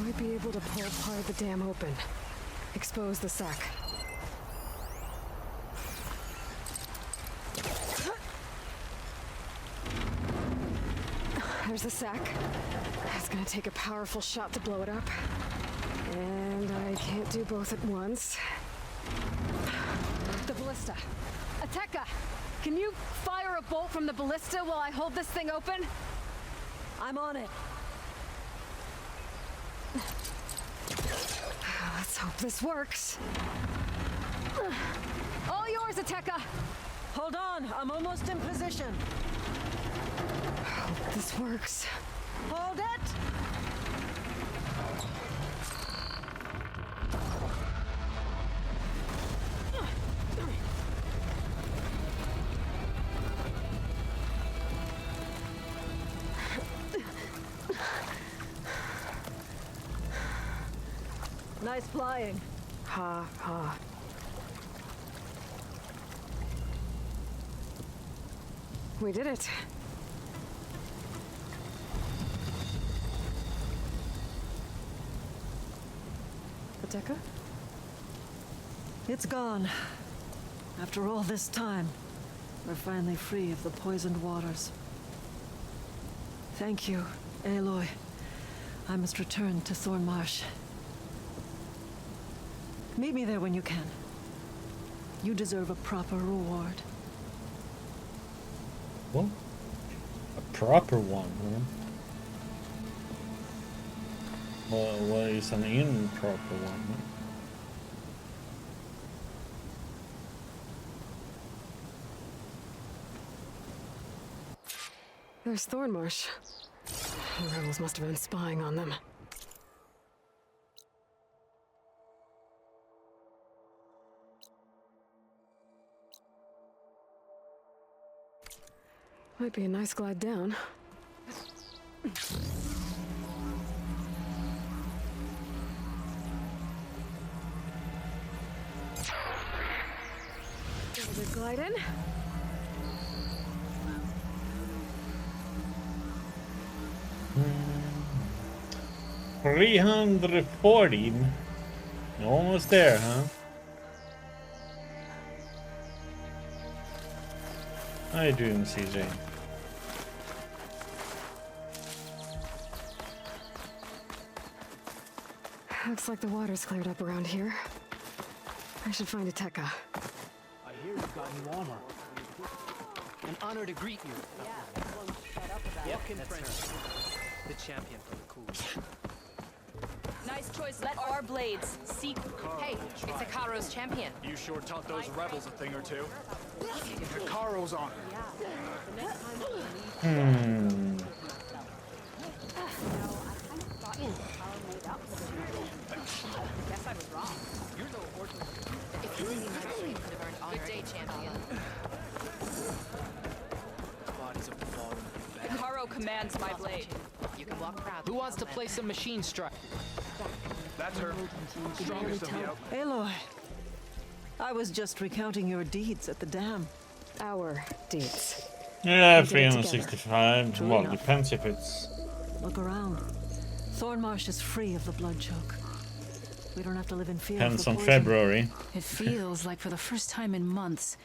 might be able to pull part of the dam open. Expose the sac. There's the sac. It's gonna take a powerful shot to blow it up. And I can't do both at once. The ballista. Ateka! Can you fire a bolt from the ballista while I hold this thing open? I'm on it. Let's hope this works. All yours, Ateka! Hold on, I'm almost in position. Hope this works. Hold it! Nice flying. Ha ha. We did it. Ateka? It's gone. After all this time, we're finally free of the poisoned waters. Thank you, Aloy. I must return to Thornmarsh. Meet me there when you can. You deserve a proper reward. What? A proper one, huh? What is an improper one? Huh? There's Thornmarsh. The rebels must have been spying on them. Might be a nice glide down. Good glide in. Hmm. 340. Almost there, huh? How you doing, CJ? Looks like the water's cleared up around here. I should find Ateka. I hear you've got new armor. An honor to greet you. Yeah, everyone shut up about Walk-in it. friend. The champion for the cool. Nice choice. Let our blades seek. Hey, it's Akaro's champion. You sure taught those rebels a thing or two. Hikaro's on. Hmm. Guess I was wrong. You're no ordinary. If you really meant to, you could have earned honor. Good day, champion. Bodies of the fallen. Akaro commands my blade. You can walk proud. Who wants to play some machine strike? That's her. Strongest of the out. Aloy, I was just recounting your deeds at the dam. Our deeds. Yeah, We did it 365. True Well, enough. depends if it's. Look around. Thornmarsh is free of the blood choke. We don't have to live in fear Depends of on the poison. February. It feels like for the first time in months,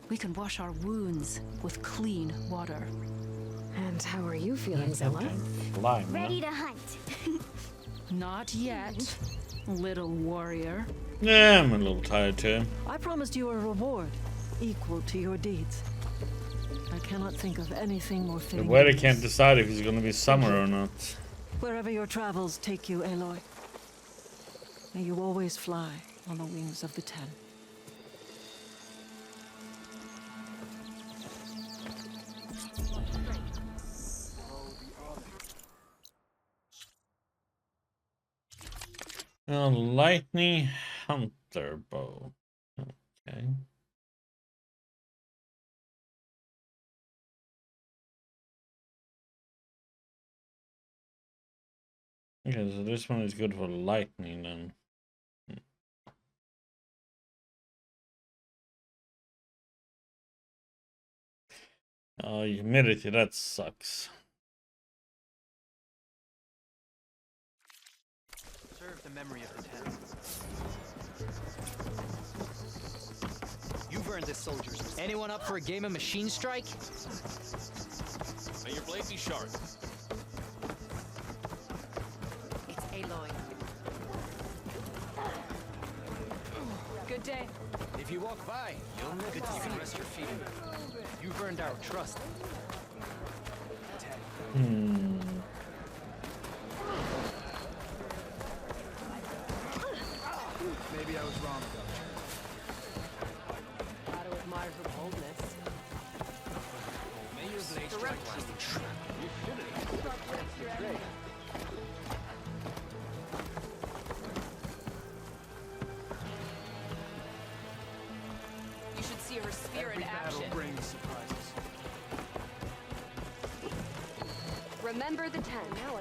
we can wash our wounds with clean water. And how are you feeling, Zella? Fly, man. Ready to hunt. Not yet, little warrior. Yeah, I'm a little tired too. I promised you a reward equal to your deeds. I cannot think of anything more The fitting. weather than can't this. decide if it's gonna be summer or not. Wherever your travels take you, Aloy. May you always fly on the wings of the Ten. A lightning hunter bow. Okay. Okay, so this one is good for lightning then. Oh, humidity, that sucks. Serve the memory of the Ten. You've earned this soldier's. Anyone up for a game of machine strike? May your blade be sharp. It's Aloy. Good day. If you walk by, you'll know good to see. Rest your feet. You've earned our trust. Hmm. Maybe I was wrong about Gotta admire her boldness. May your blade strike true. You should see her spear Every in battle action. brings surprises. Remember the 10. Now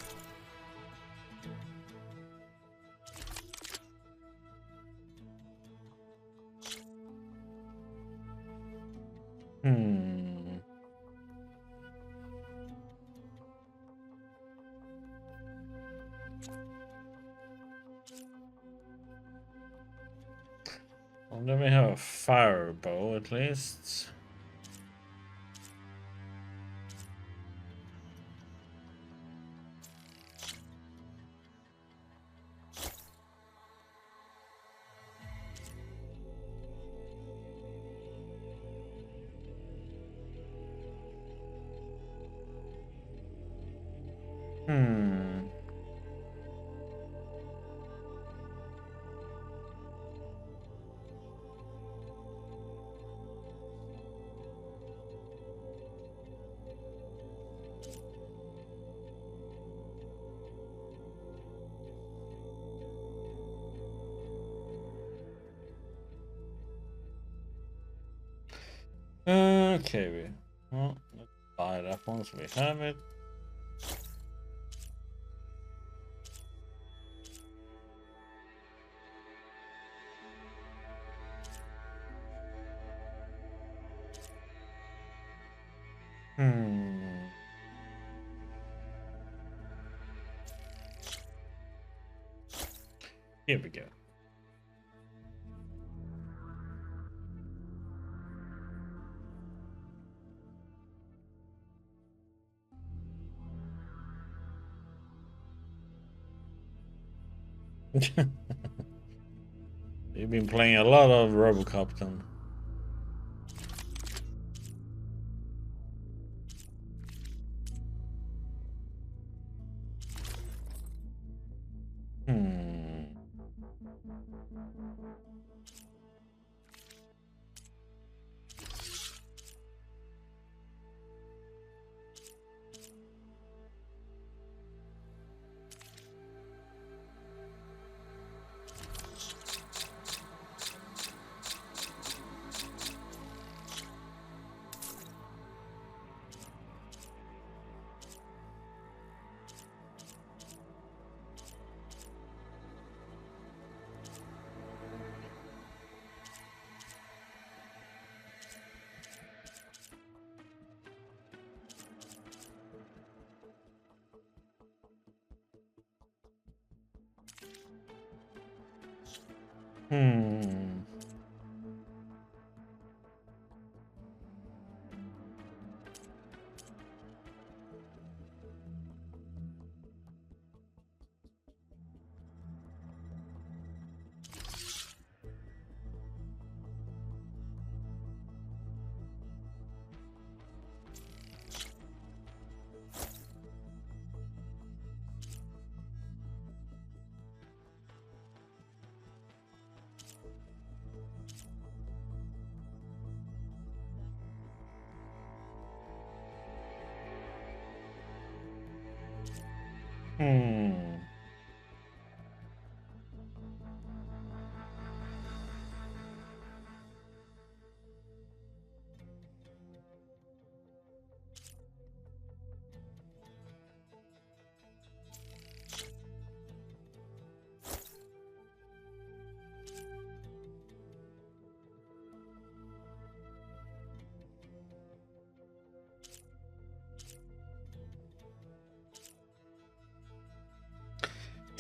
Then we have a fire bow at least. Okay, well, let's buy it up once we have it. Here we go. You've been playing a lot of RoboCop then. Hmm.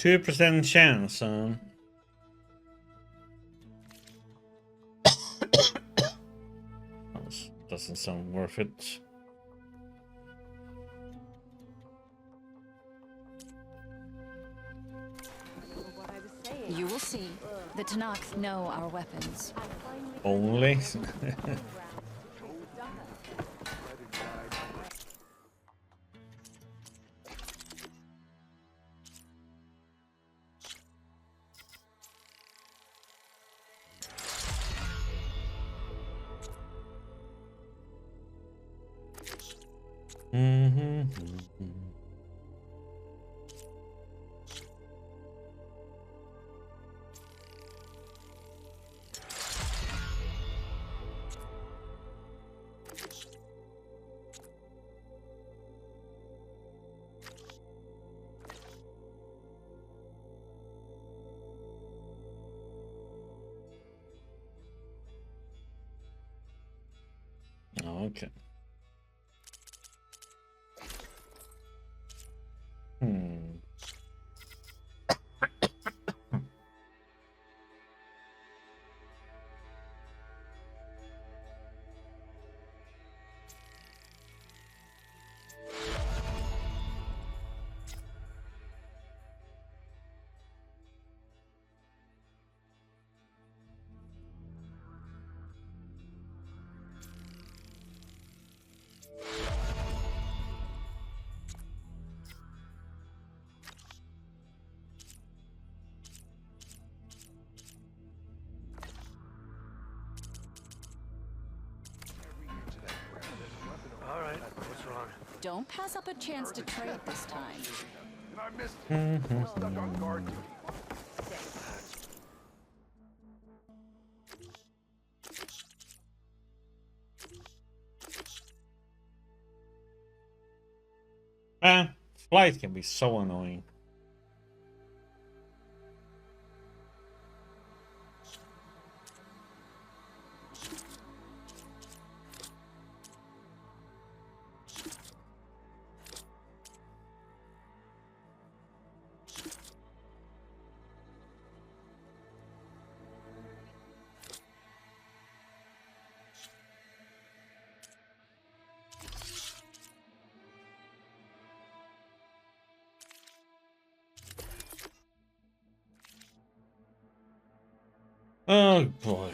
2% chance, doesn't sound worth it. You will see. The Tanakh know our weapons. Only? Okay. Don't pass up a chance to trade this time. And I missed it. I was stuck on guard duty. Flight can be so annoying. Oh boy.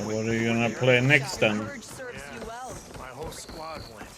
What are you gonna play next then? My whole squad went.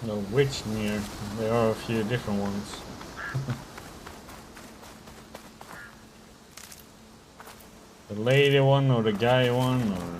No, which near? There are a few different ones. The lady one or the guy one or...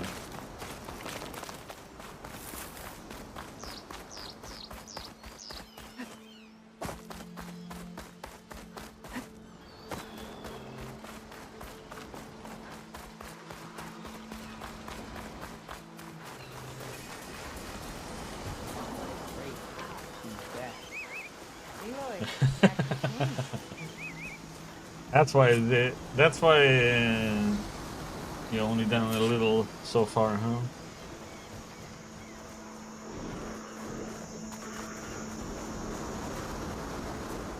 That's why you only done a little so far, huh?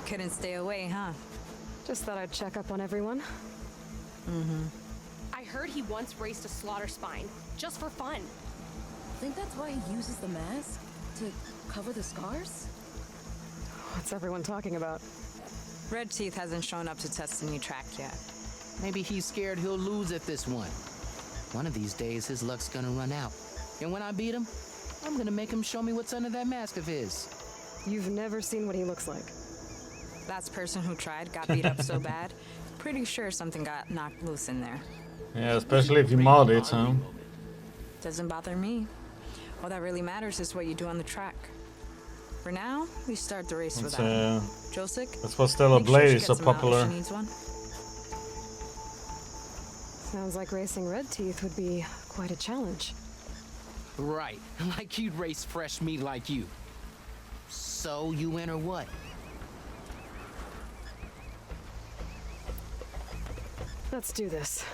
Couldn't stay away, huh? Just thought I'd check up on everyone. I heard he once raced a slaughter spine, just for fun. Think that's why he uses the mask? To cover the scars? What's everyone talking about? Red Teeth hasn't shown up to test the new track yet. Maybe he's scared he'll lose at this one. One of these days, his luck's gonna run out. And when I beat him, I'm gonna make him show me what's under that mask of his. You've never seen what he looks like. Last person who tried got beat up so bad. Pretty sure something got knocked loose in there. Yeah, especially if you mod it, huh? Doesn't bother me. All that really matters is what you do on the track. For now, we start the race without Josik. That's what Stella Blade is so popular. Sounds like racing Red Teeth would be quite a challenge. Right, like he'd race fresh meat like you. So you in or what? Let's do this.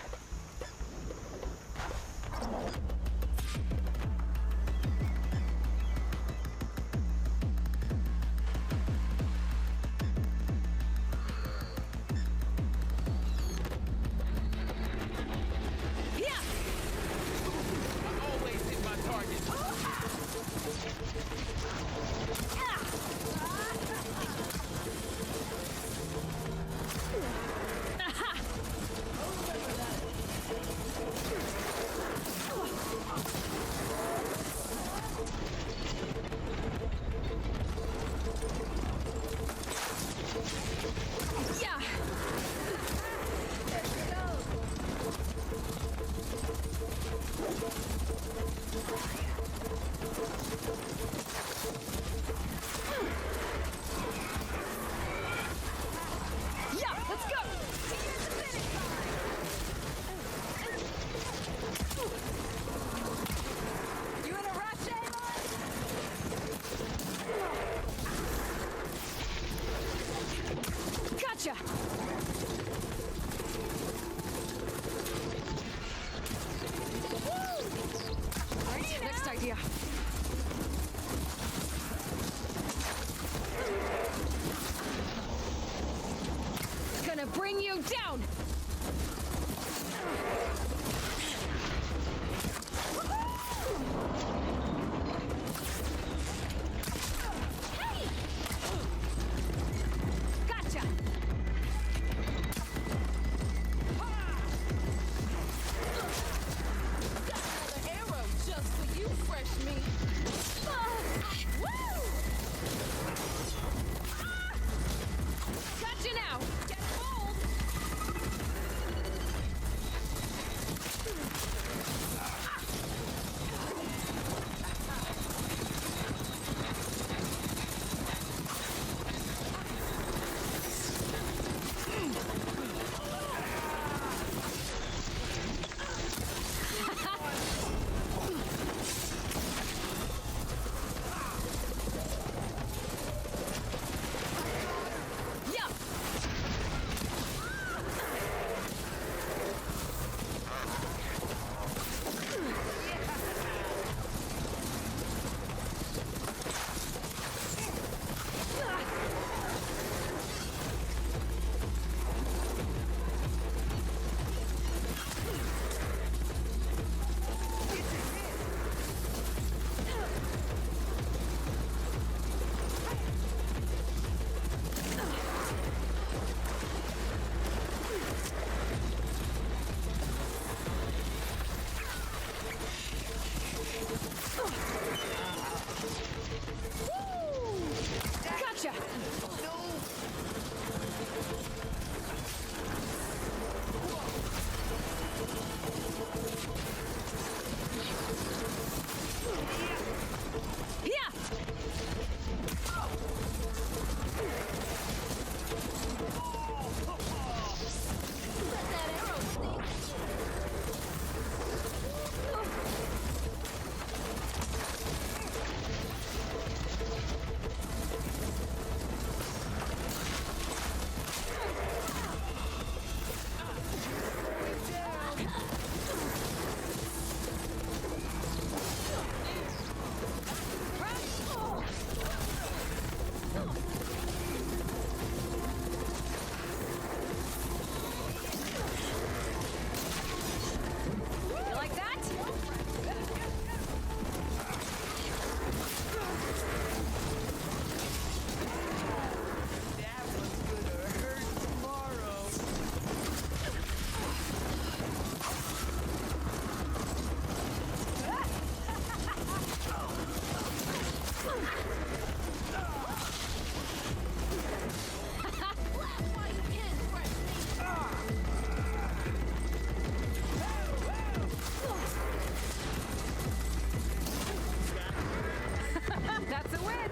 Next idea. Gonna bring you down. Hey! Gotcha. Gotcha now! Get hold!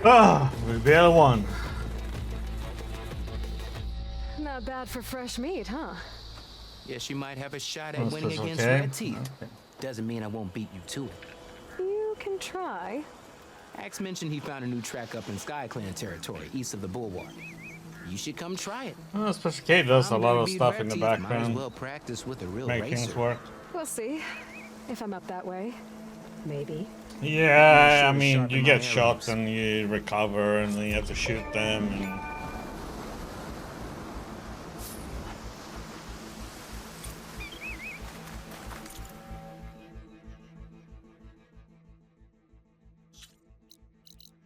Ah, we barely won. Not bad for fresh meat, huh? Yes, you might have a shot at That's winning just against okay. Red Teeth. Doesn't mean I won't beat you to it. You can try. Axe mentioned he found a new track up in Sky Clan territory, east of the Bulwark. You should come try it. Well, Special K does a lot of stuff in the Might as background. well practice with a real Make racer. things work. We'll see. If I'm up that way. Maybe. Yeah, I mean, you get shot and you recover and then you have to shoot them and...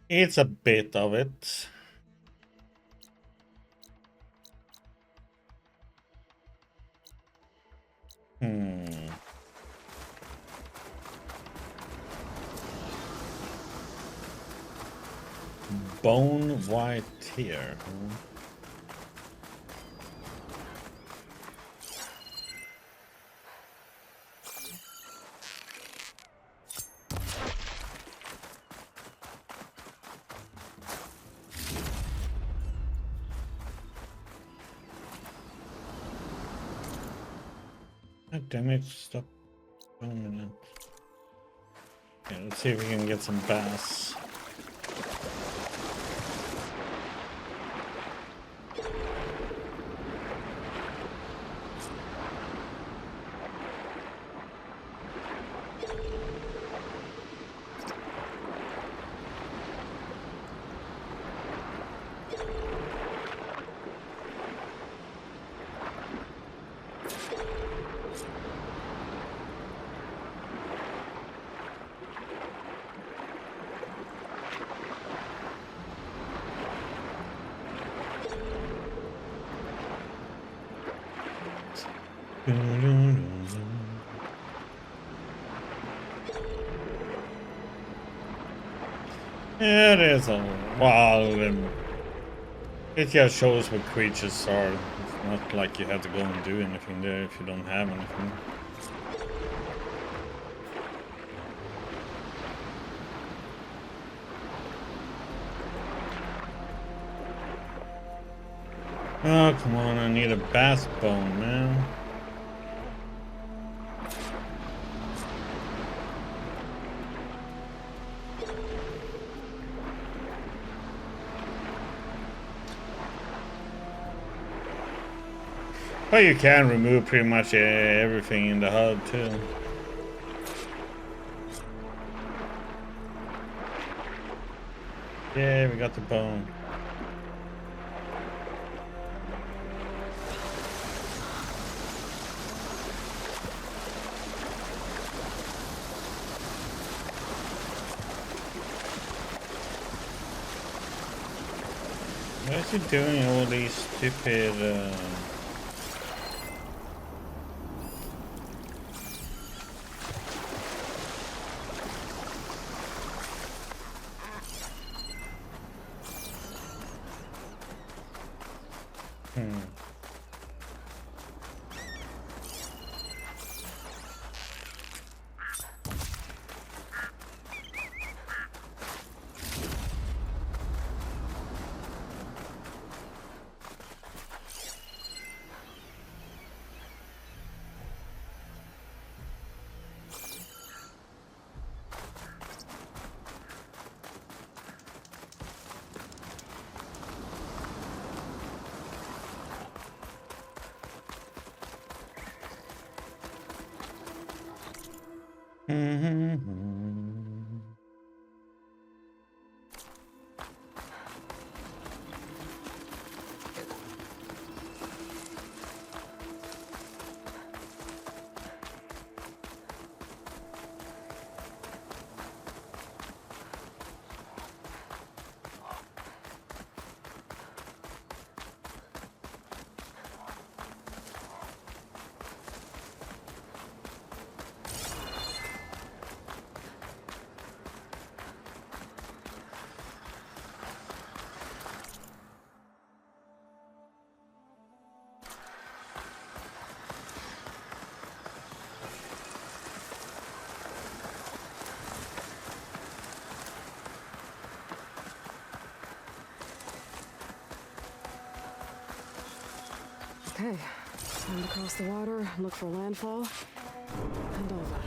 It's a bit of it. Bone white tear. God damn it, stop. 1 minute. Yeah, let's see if we can get some bass. It is a wild and it just shows what creatures are. It's not like you have to go and do anything there if you don't have anything. Oh, come on, I need a bass bone, man. But you can remove pretty much everything in the HUD too. Yeah, we got the bone. Why is he doing all these stupid Okay, time to cross the water, look for landfall, and over.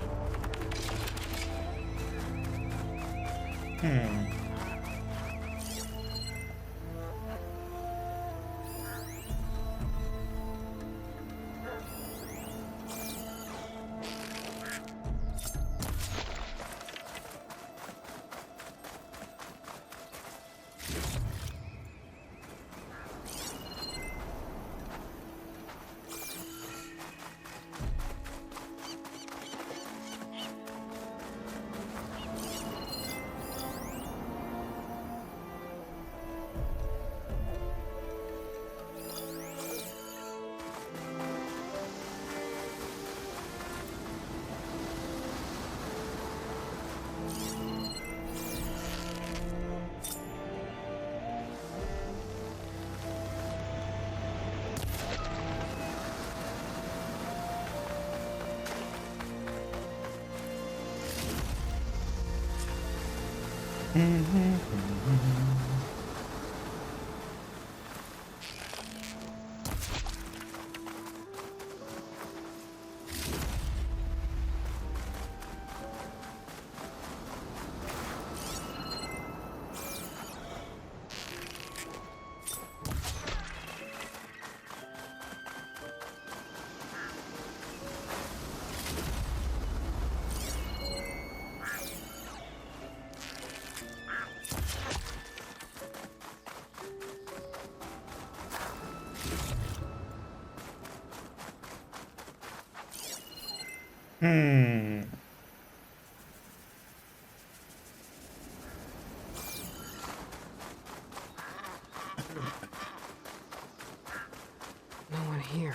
No one here.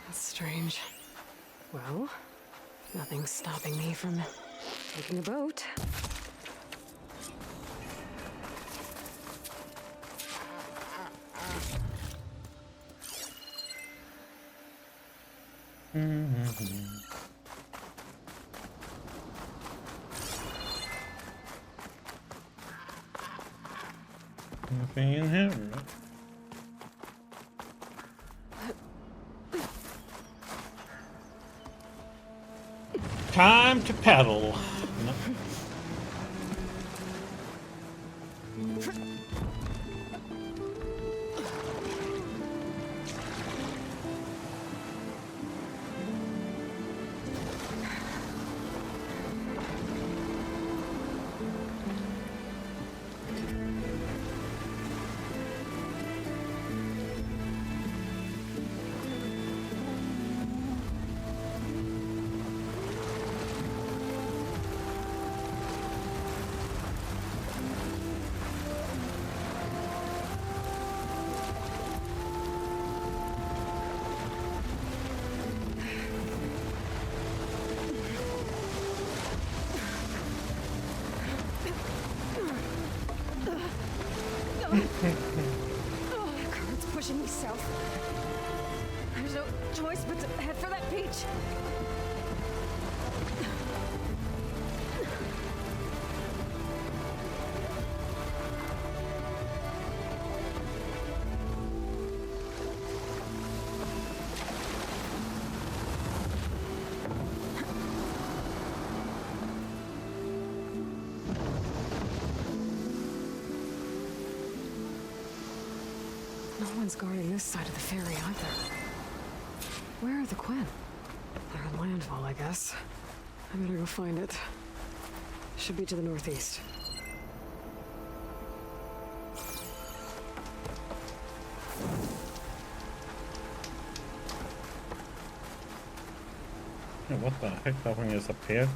That's strange. Well, nothing's stopping me from taking a boat. Nothing in here. Time to paddle. No. The current's pushing me south. There's no choice but to head for that beach. No one's guarding this side of the ferry either. Where are the Quinn? They're in landfall, I guess. I better go find it. Should be to the northeast. Yeah, what the heck? Nothing is up here.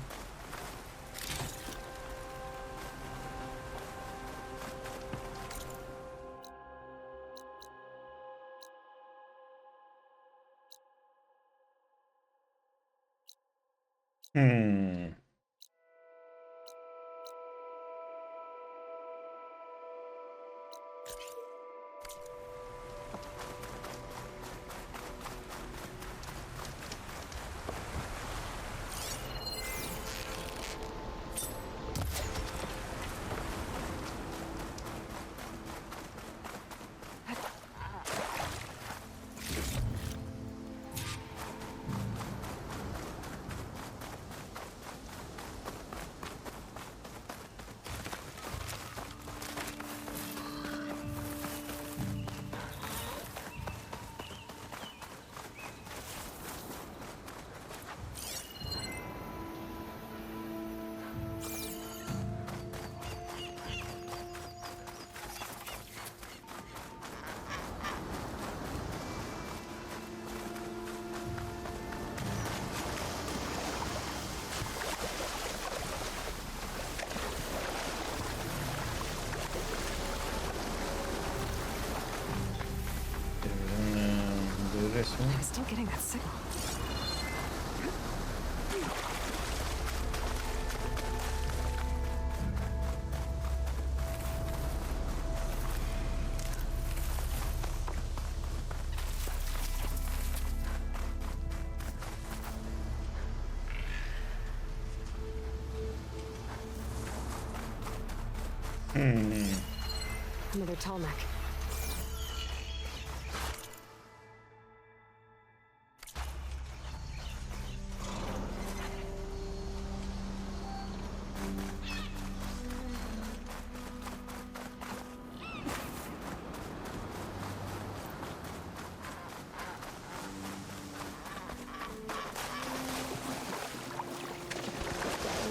I was still getting that signal. Another tall neck.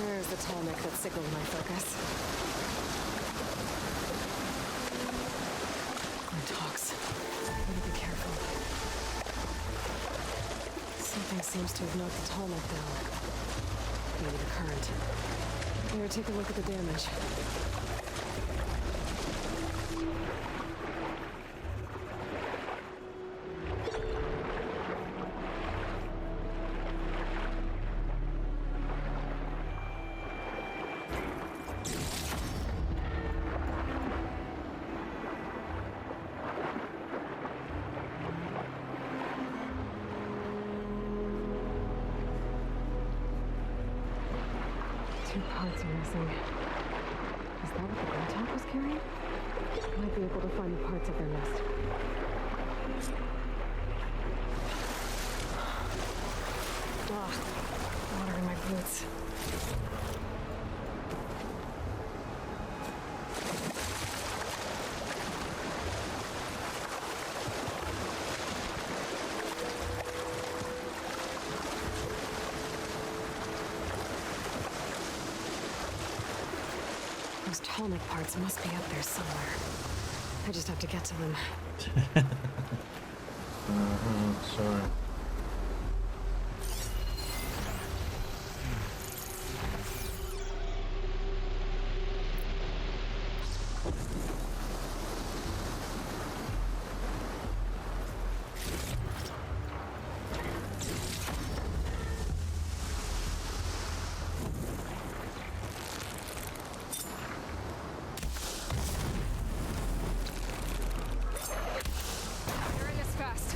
There's the tall neck that signaled my focus. Talks. Better be careful. Something seems to have knocked the tall neck down. Maybe the current. Better take a look at the damage. Two parts are missing. Is that what the groundhog was carrying? Might be able to find the parts of their nest. Ugh, water in my boots. Those tall neck parts must be up there somewhere. I just have to get to them. Sorry. You're in this fast.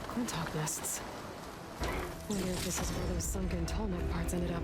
Quintok nests. Wonder if this is where those sunken tall neck parts ended up.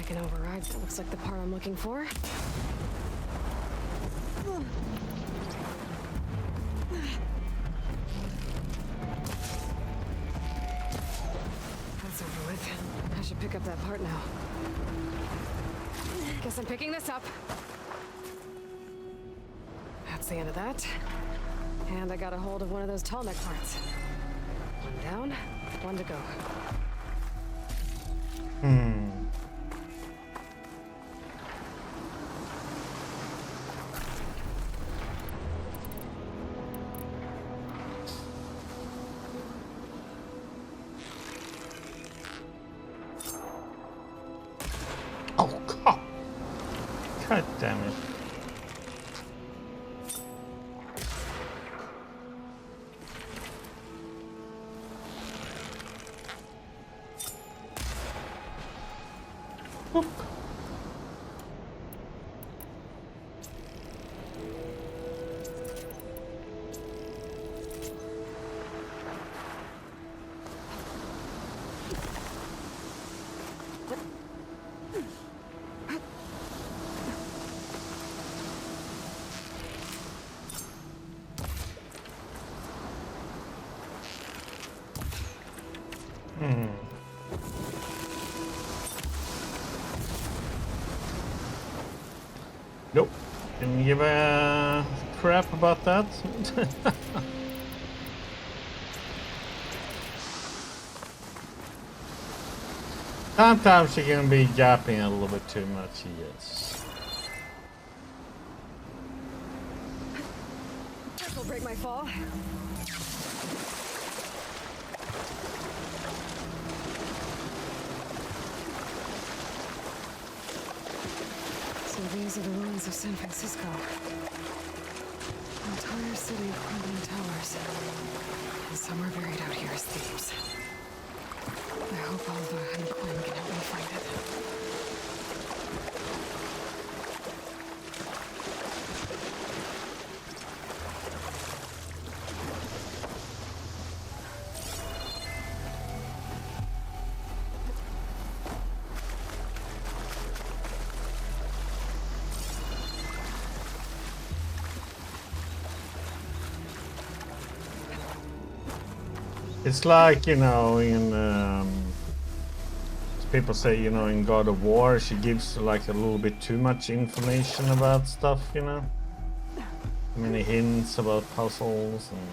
An override that looks like the part I'm looking for. That's over with. I should pick up that part now. Guess I'm picking this up. That That's the end of that. And I got a hold of one of those tall neck parts. One down, one to go. Oh, God. God damn it. Oop. Nope. Didn't give a crap about that. Sometimes you're gonna be yapping a little bit too much, yes. This'll break my fall. So these are the ruins of San Francisco. An entire city of crumbling towers. And somewhere buried out here is Thebes. I hope Alva and Quinn can help me find it. It's like, you know, in people say, you know, in God of War, she gives like a little bit too much information about stuff, you know. Many hints about puzzles and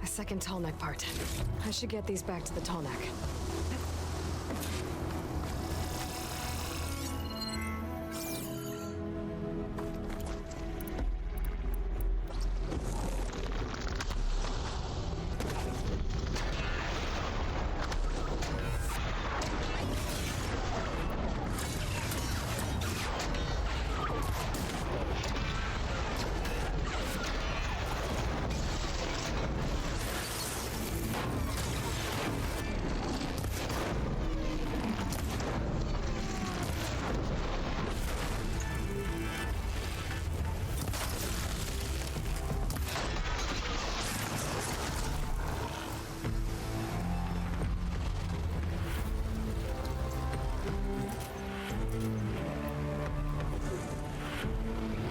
Second tall neck part. I should get these back to the tall neck.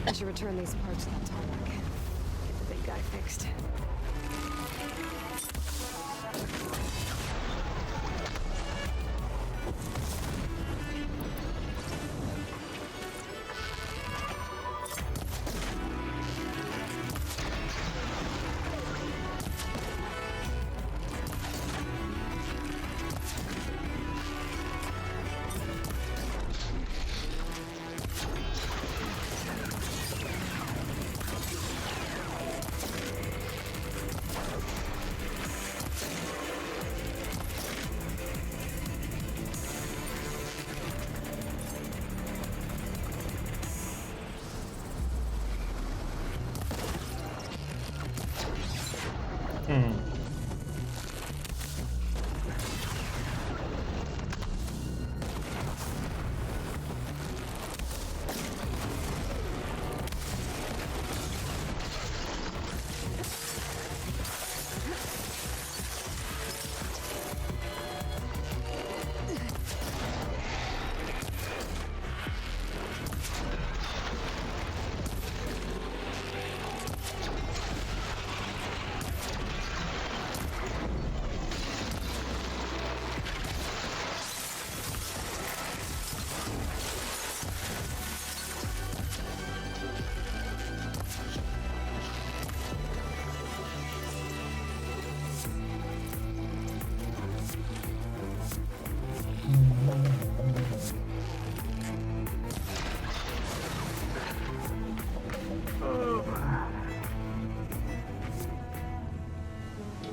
I should return these parts to the tall neck. Get the big guy fixed.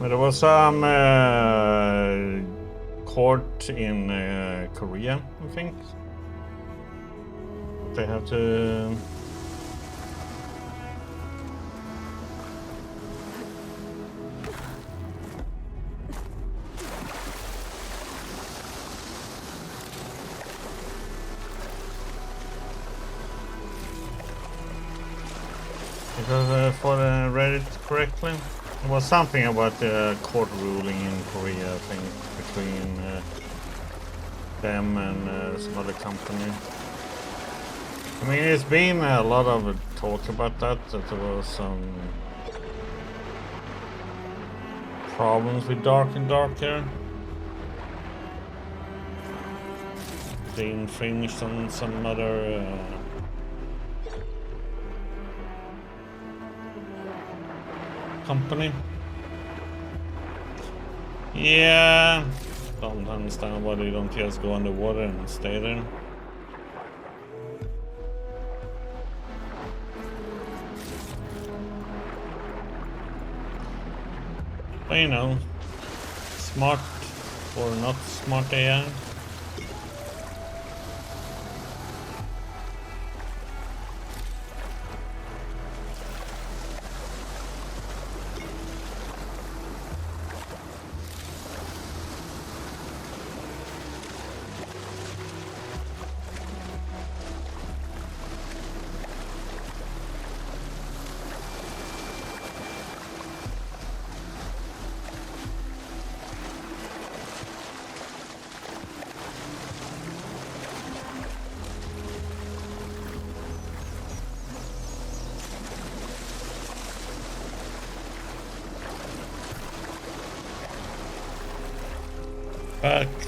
But there was some court in Korea, I think. They have to. Because if I read it correctly, it was something about the court ruling in Korea, I think, between them and some other company. I mean, it's been a lot of talk about that there was some problems with Dark and Darker. They infringed on some other company. Yeah, don't understand why they don't just go underwater and stay there. But you know, smart or not smart AI.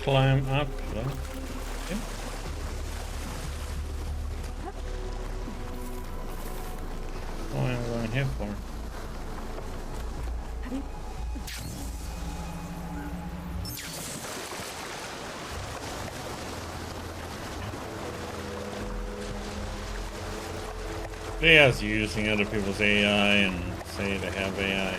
Climb up. Okay. What am I going here for? They're just using other people's AI and say they have AI.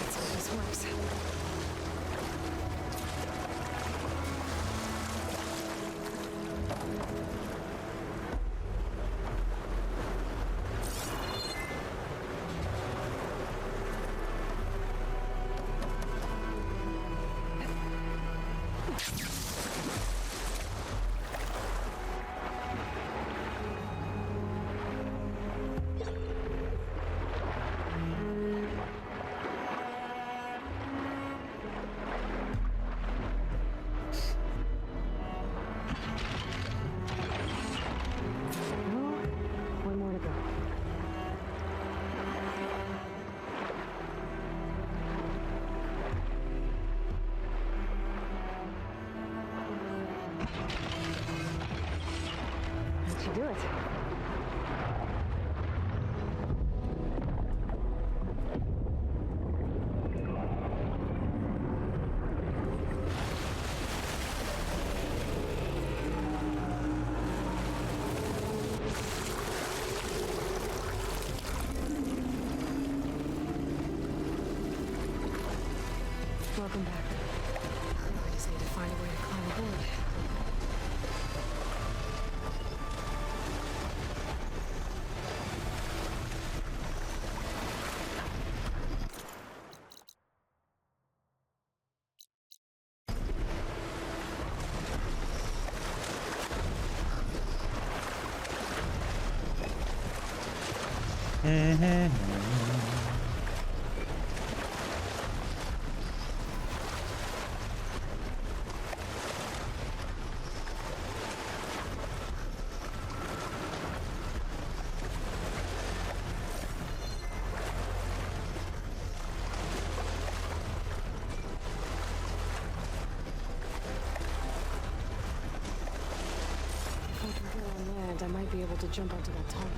Do it. Welcome back. I just need to find a way to climb aboard. I might be able to jump onto that tarmac.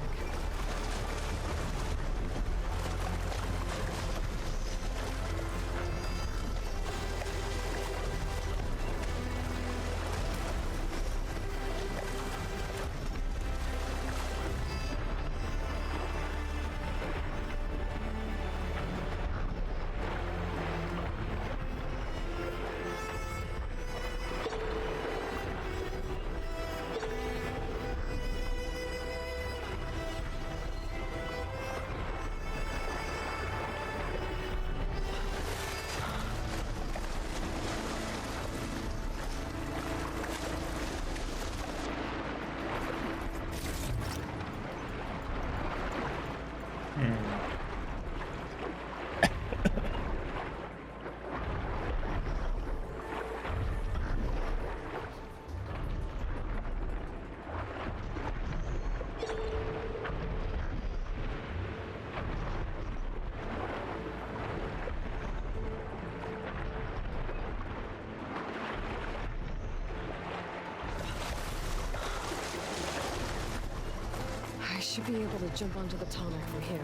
should be able to jump onto the tonic from here.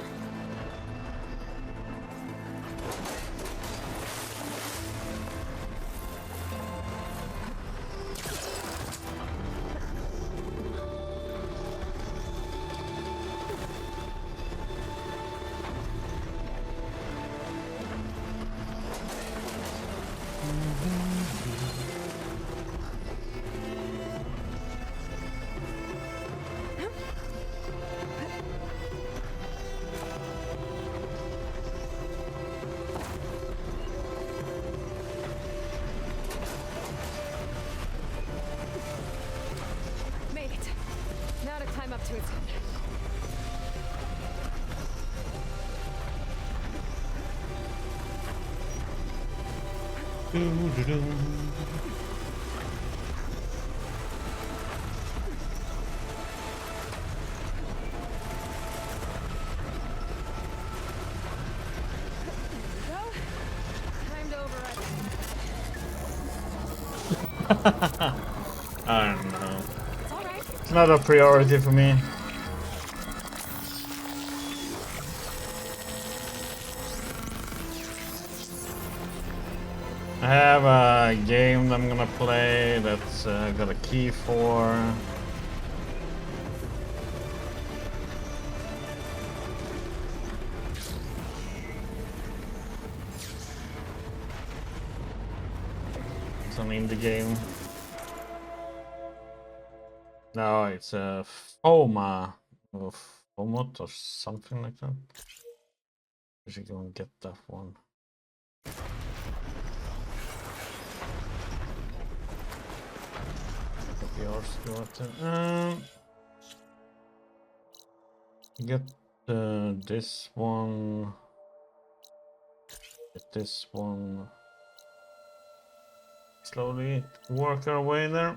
Made it. Now to climb up to its head. I don't know. It's not a priority for me. I have a game that I'm gonna play that's got a key for. It's an indie game. No, it's a FOMA or FOMOT or something like that. We should go and get that one. Get this one. Get this one. Slowly work our way there.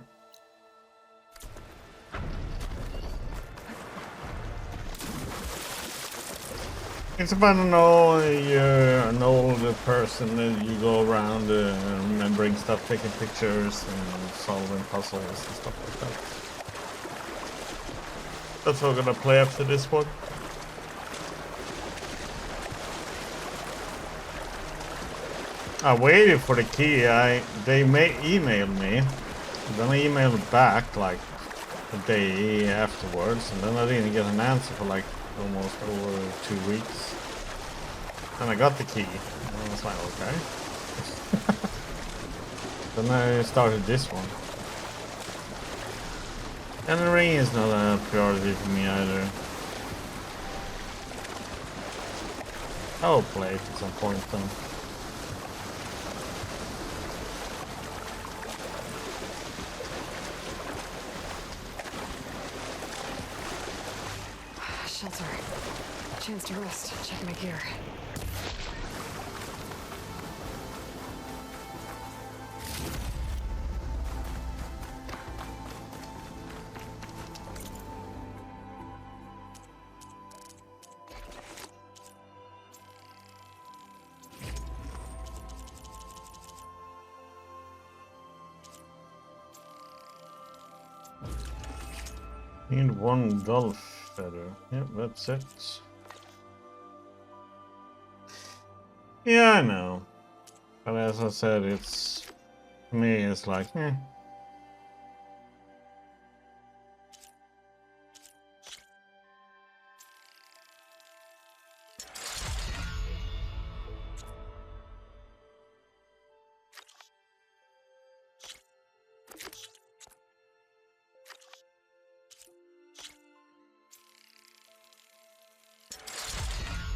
It's about you're an older person and you go around remembering stuff, taking pictures and solving puzzles and stuff like that. That's what we're gonna play after this one. I waited for the key. They emailed me. Then I emailed back like a day afterwards, and then I didn't get an answer for like almost over 2 weeks. And I got the key. And I was like, okay. Then I started this one. And the ring is not a priority for me either. I will play it at some point then. Shelter. Chance to rest. Check my gear. Need one golf feather. Yep, that's it. Yeah, I know. But as I said, it's... For me, it's like, eh.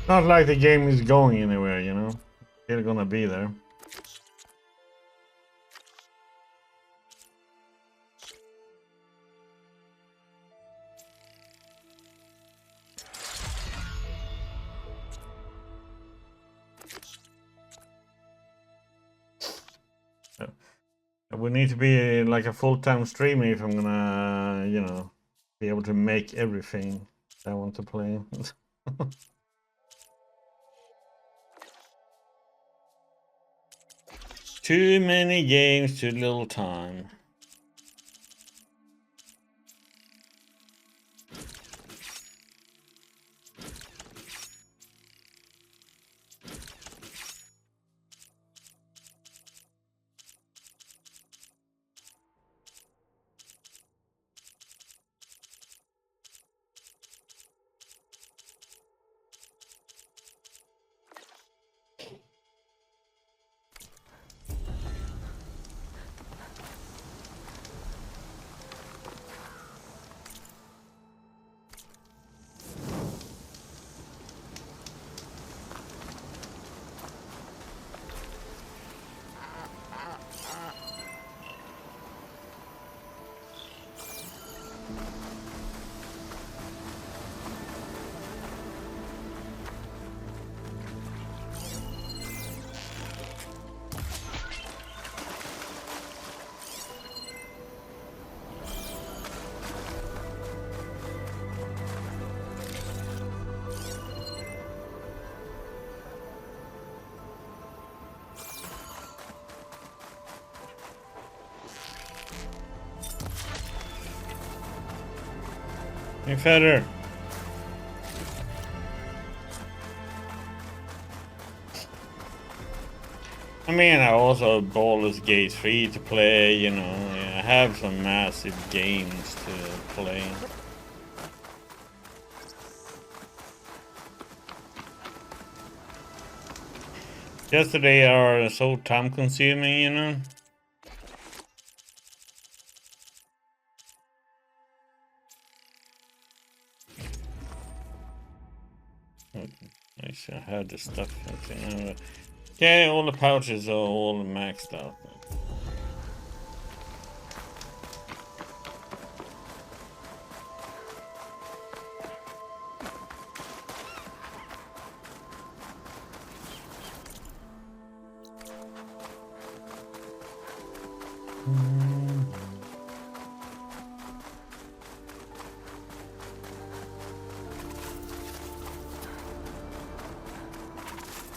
Not like the game is going anywhere, you know? It's gonna be there. It would need to be like a full-time streamer if I'm gonna, you know, be able to make everything I want to play. Too many games, too little time. Hey, Feather. I mean, I also Baldur's Gate 3 to play, you know, I have some massive games to play. Yesterday are so time consuming, you know. I should have the stuff. Okay, all the pouches are all maxed out.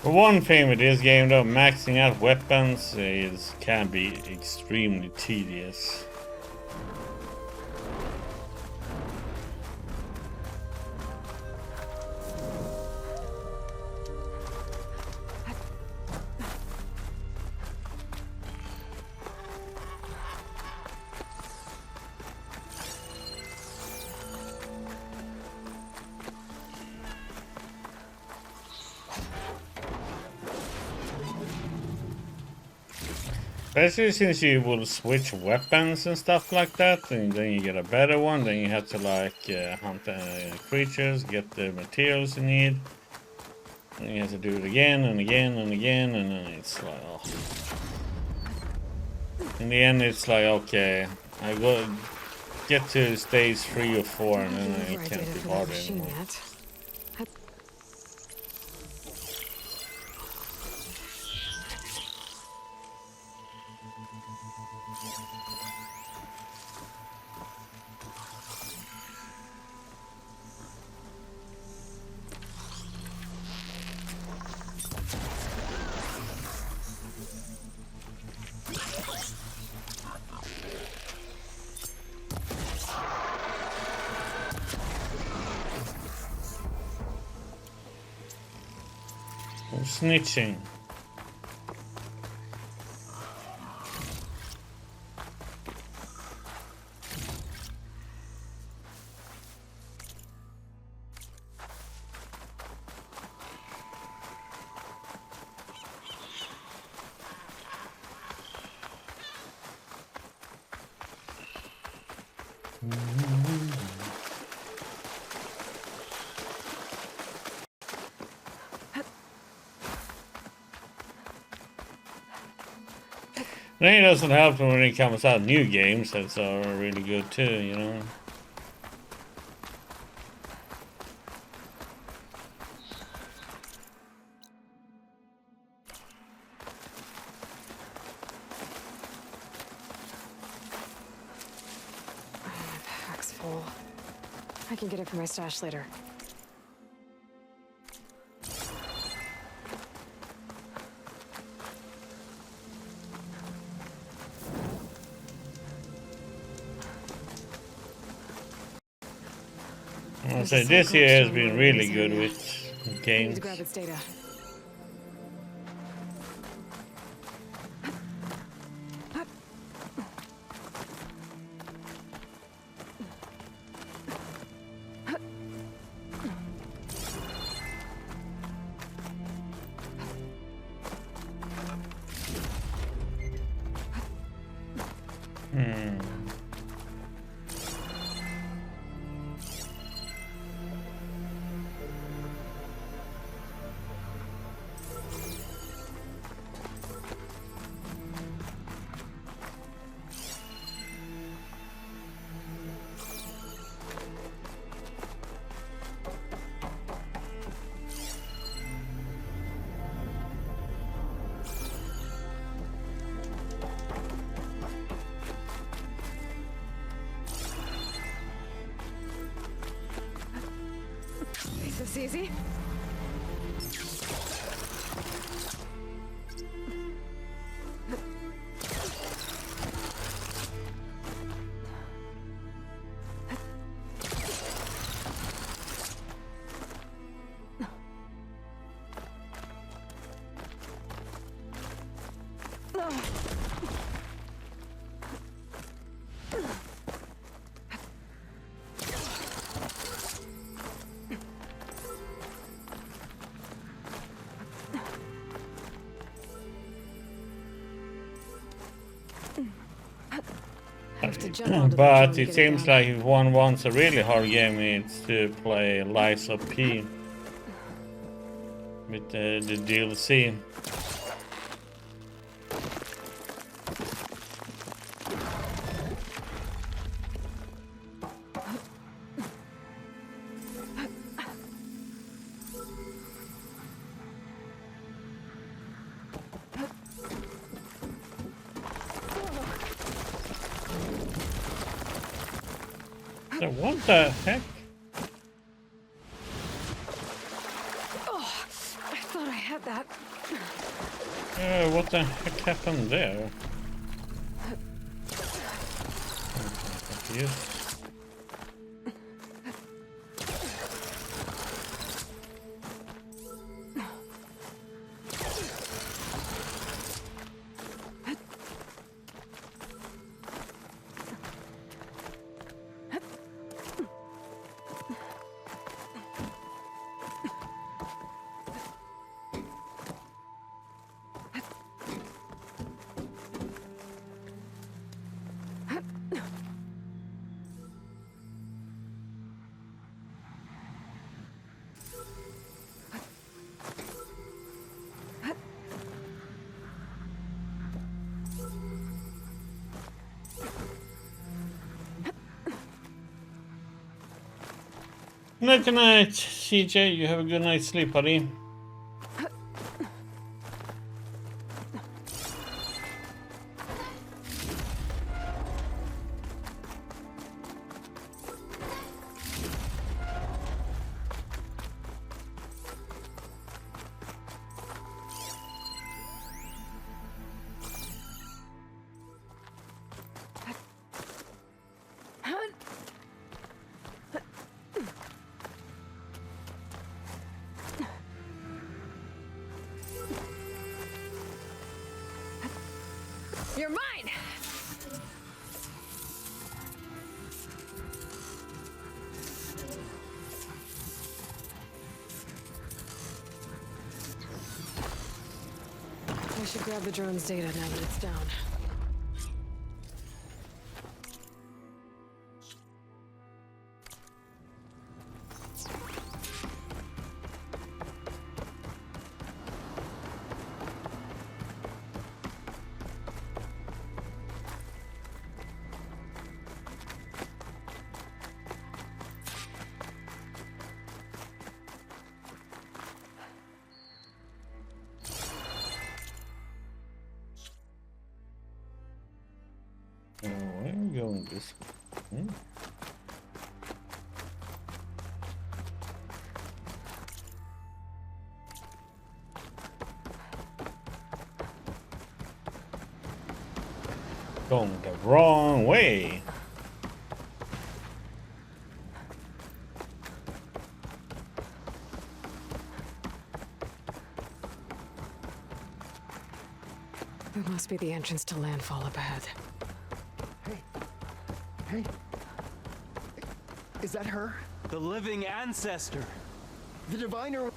But one thing with this game though, maxing out weapons can be extremely tedious. Especially since you will switch weapons and stuff like that, and then you get a better one, then you have to like hunt creatures, get the materials you need. And you have to do it again and again and again, and then it's like, oh. In the end it's like, okay, I go get to stage 3 or 4 and then I can't be bothered anymore. Snitching. Then it doesn't help when it comes out new games that are really good too, you know. My pack's full. I can get it from my stash later. I'll say this year has been really good with I games. need to grab its data. Is this easy? But it seems like if one wants a really hard game, it's to play Lies of P with the DLC. So what the heck? Oh, I thought I had that. What the heck happened there? Confused. Good night, CJ. You have a good night's sleep, buddy. You're mine! I should grab the drone's data now that it's down. Why are we going this way? Going the wrong way. That must be the entrance to landfall up ahead. Hey. Is that her? The living ancestor. The diviner.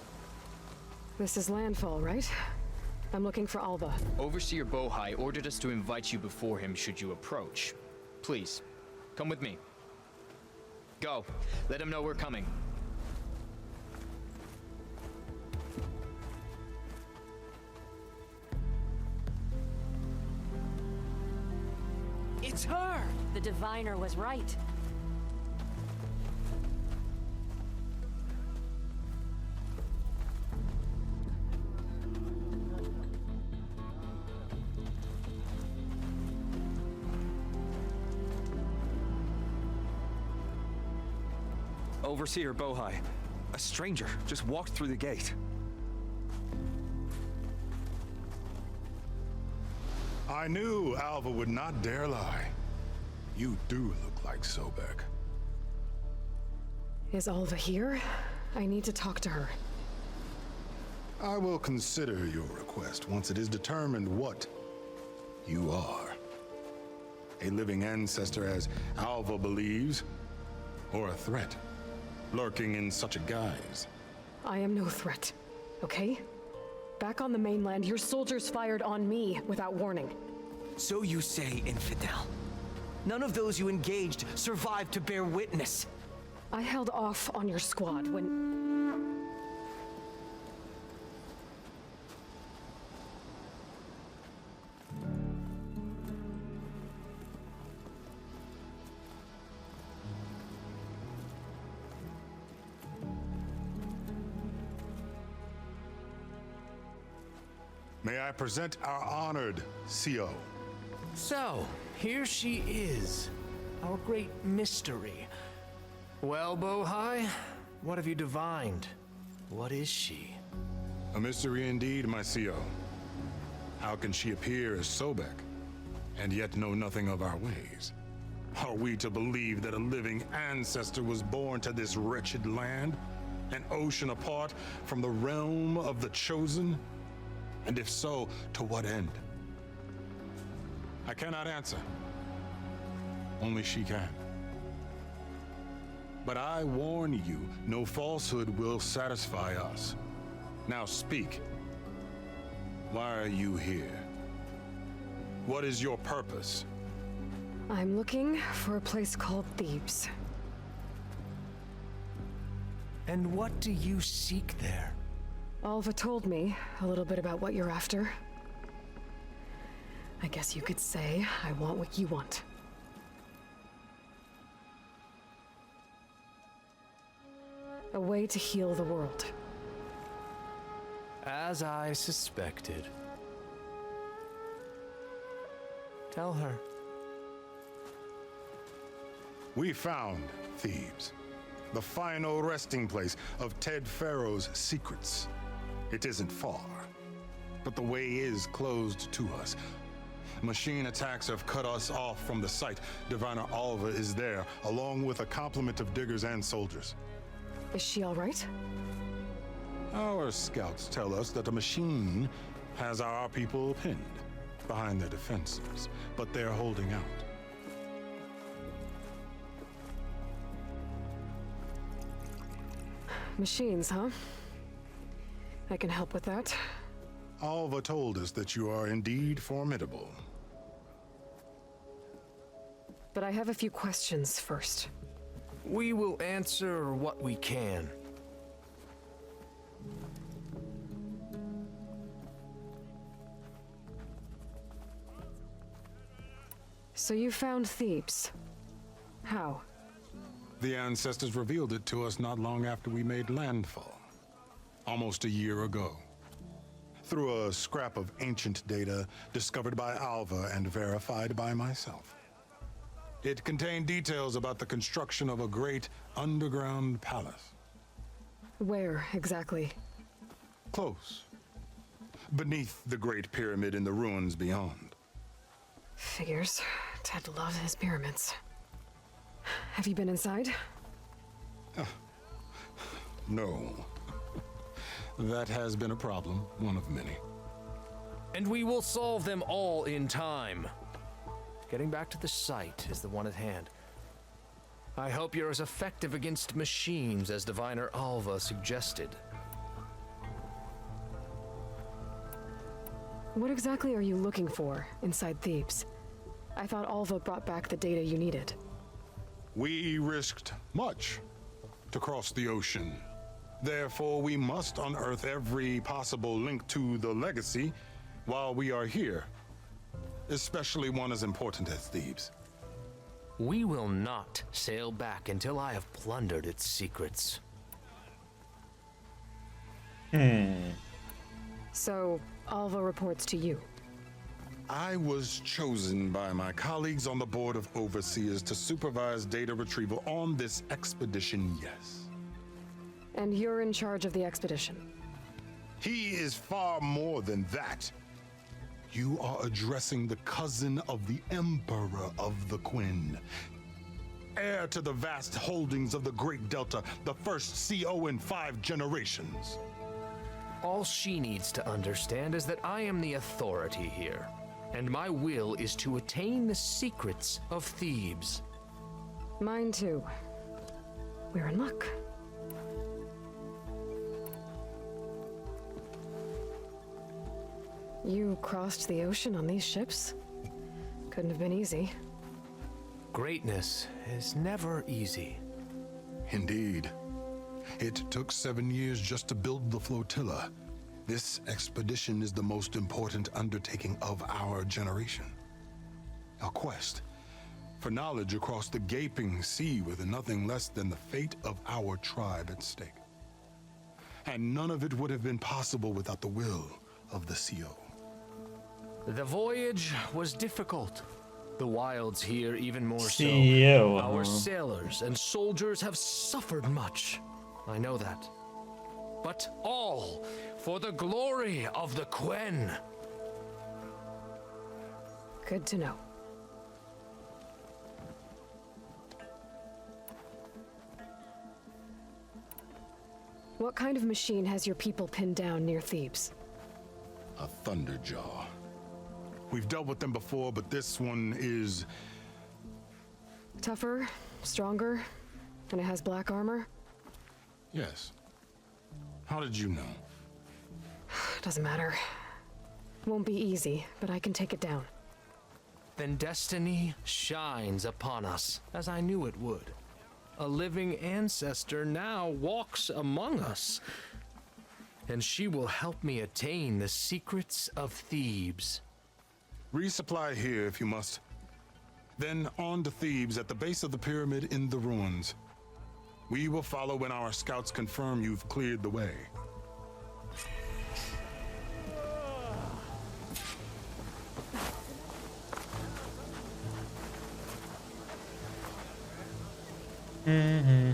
This is landfall, right? I'm looking for Alva. Overseer Bohai ordered us to invite you before him should you approach. Please, come with me. Go. Let him know we're coming. It's her! The diviner was right. Overseer Bohai, a stranger just walked through the gate. I knew Alva would not dare lie. You do look like Sobek. Is Alva here? I need to talk to her. I will consider your request once it is determined what you are. A living ancestor, as Alva believes, or a threat, lurking in such a guise. I am no threat, okay? Back on the mainland, your soldiers fired on me without warning. So you say, infidel. None of those you engaged survived to bear witness. I held off on your squad when... May I present our honored CO. So, here she is, our great mystery. Well, Bohai, what have you divined? What is she? A mystery indeed, my CO. How can she appear as Sobek, and yet know nothing of our ways? Are we to believe that a living ancestor was born to this wretched land, an ocean apart from the realm of the Chosen? And if so, to what end? I cannot answer. Only she can. But I warn you, no falsehood will satisfy us. Now speak. Why are you here? What is your purpose? I'm looking for a place called Thebes. And what do you seek there? Alva told me a little bit about what you're after. I guess you could say I want what you want. A way to heal the world. As I suspected. Tell her. We found Thebes, the final resting place of Ted Pharaoh's secrets. It isn't far, but the way is closed to us. Machine attacks have cut us off from the site. Diviner Alva is there, along with a complement of diggers and soldiers. Is she all right? Our scouts tell us that the machine has our people pinned behind their defenses, but they're holding out. Machines, huh? I can help with that. Alva told us that you are indeed formidable. But I have a few questions first. We will answer what we can. So you found Thebes. How? The ancestors revealed it to us not long after we made landfall. Almost a year ago. Through a scrap of ancient data discovered by Alva and verified by myself. It contained details about the construction of a great underground palace. Where, exactly? Close. Beneath the Great Pyramid in the ruins beyond. Figures. Ted loves his pyramids. Have you been inside? No. That has been a problem, one of many. And we will solve them all in time. Getting back to the site is the one at hand. I hope you're as effective against machines as Diviner Alva suggested. What exactly are you looking for inside Thebes? I thought Alva brought back the data you needed. We risked much to cross the ocean. Therefore, we must unearth every possible link to the legacy while we are here. Especially one as important as Thebes. We will not sail back until I have plundered its secrets. So, Alva reports to you. I was chosen by my colleagues on the Board of Overseers to supervise data retrieval on this expedition, yes. And you're in charge of the expedition. He is far more than that. You are addressing the cousin of the Emperor of the Quinn. Heir to the vast holdings of the Great Delta, the first CO in 5 generations. All she needs to understand is that I am the authority here. and my will is to attain the secrets of Thebes. Mine too. We're in luck. You crossed the ocean on these ships? Couldn't have been easy. Greatness is never easy. Indeed. It took 7 years just to build the flotilla. This expedition is the most important undertaking of our generation. A quest for knowledge across the gaping sea with nothing less than the fate of our tribe at stake. And none of it would have been possible without the will of the CO. The voyage was difficult. The wilds here even more so. CEO, Our sailors and soldiers have suffered much. I know that. But all for the glory of the Quen. Good to know. What kind of machine has your people pinned down near Thebes? A Thunderjaw. We've dealt with them before, but this one is... Tougher, stronger, and it has black armor? Yes. How did you know? Doesn't matter. Won't be easy, but I can take it down. Then destiny shines upon us, as I knew it would. A living ancestor now walks among us, and she will help me attain the secrets of Thebes. Resupply here if you must. Then on to Thebes at the base of the pyramid in the ruins. We will follow when our scouts confirm you've cleared the way. Mm-hmm.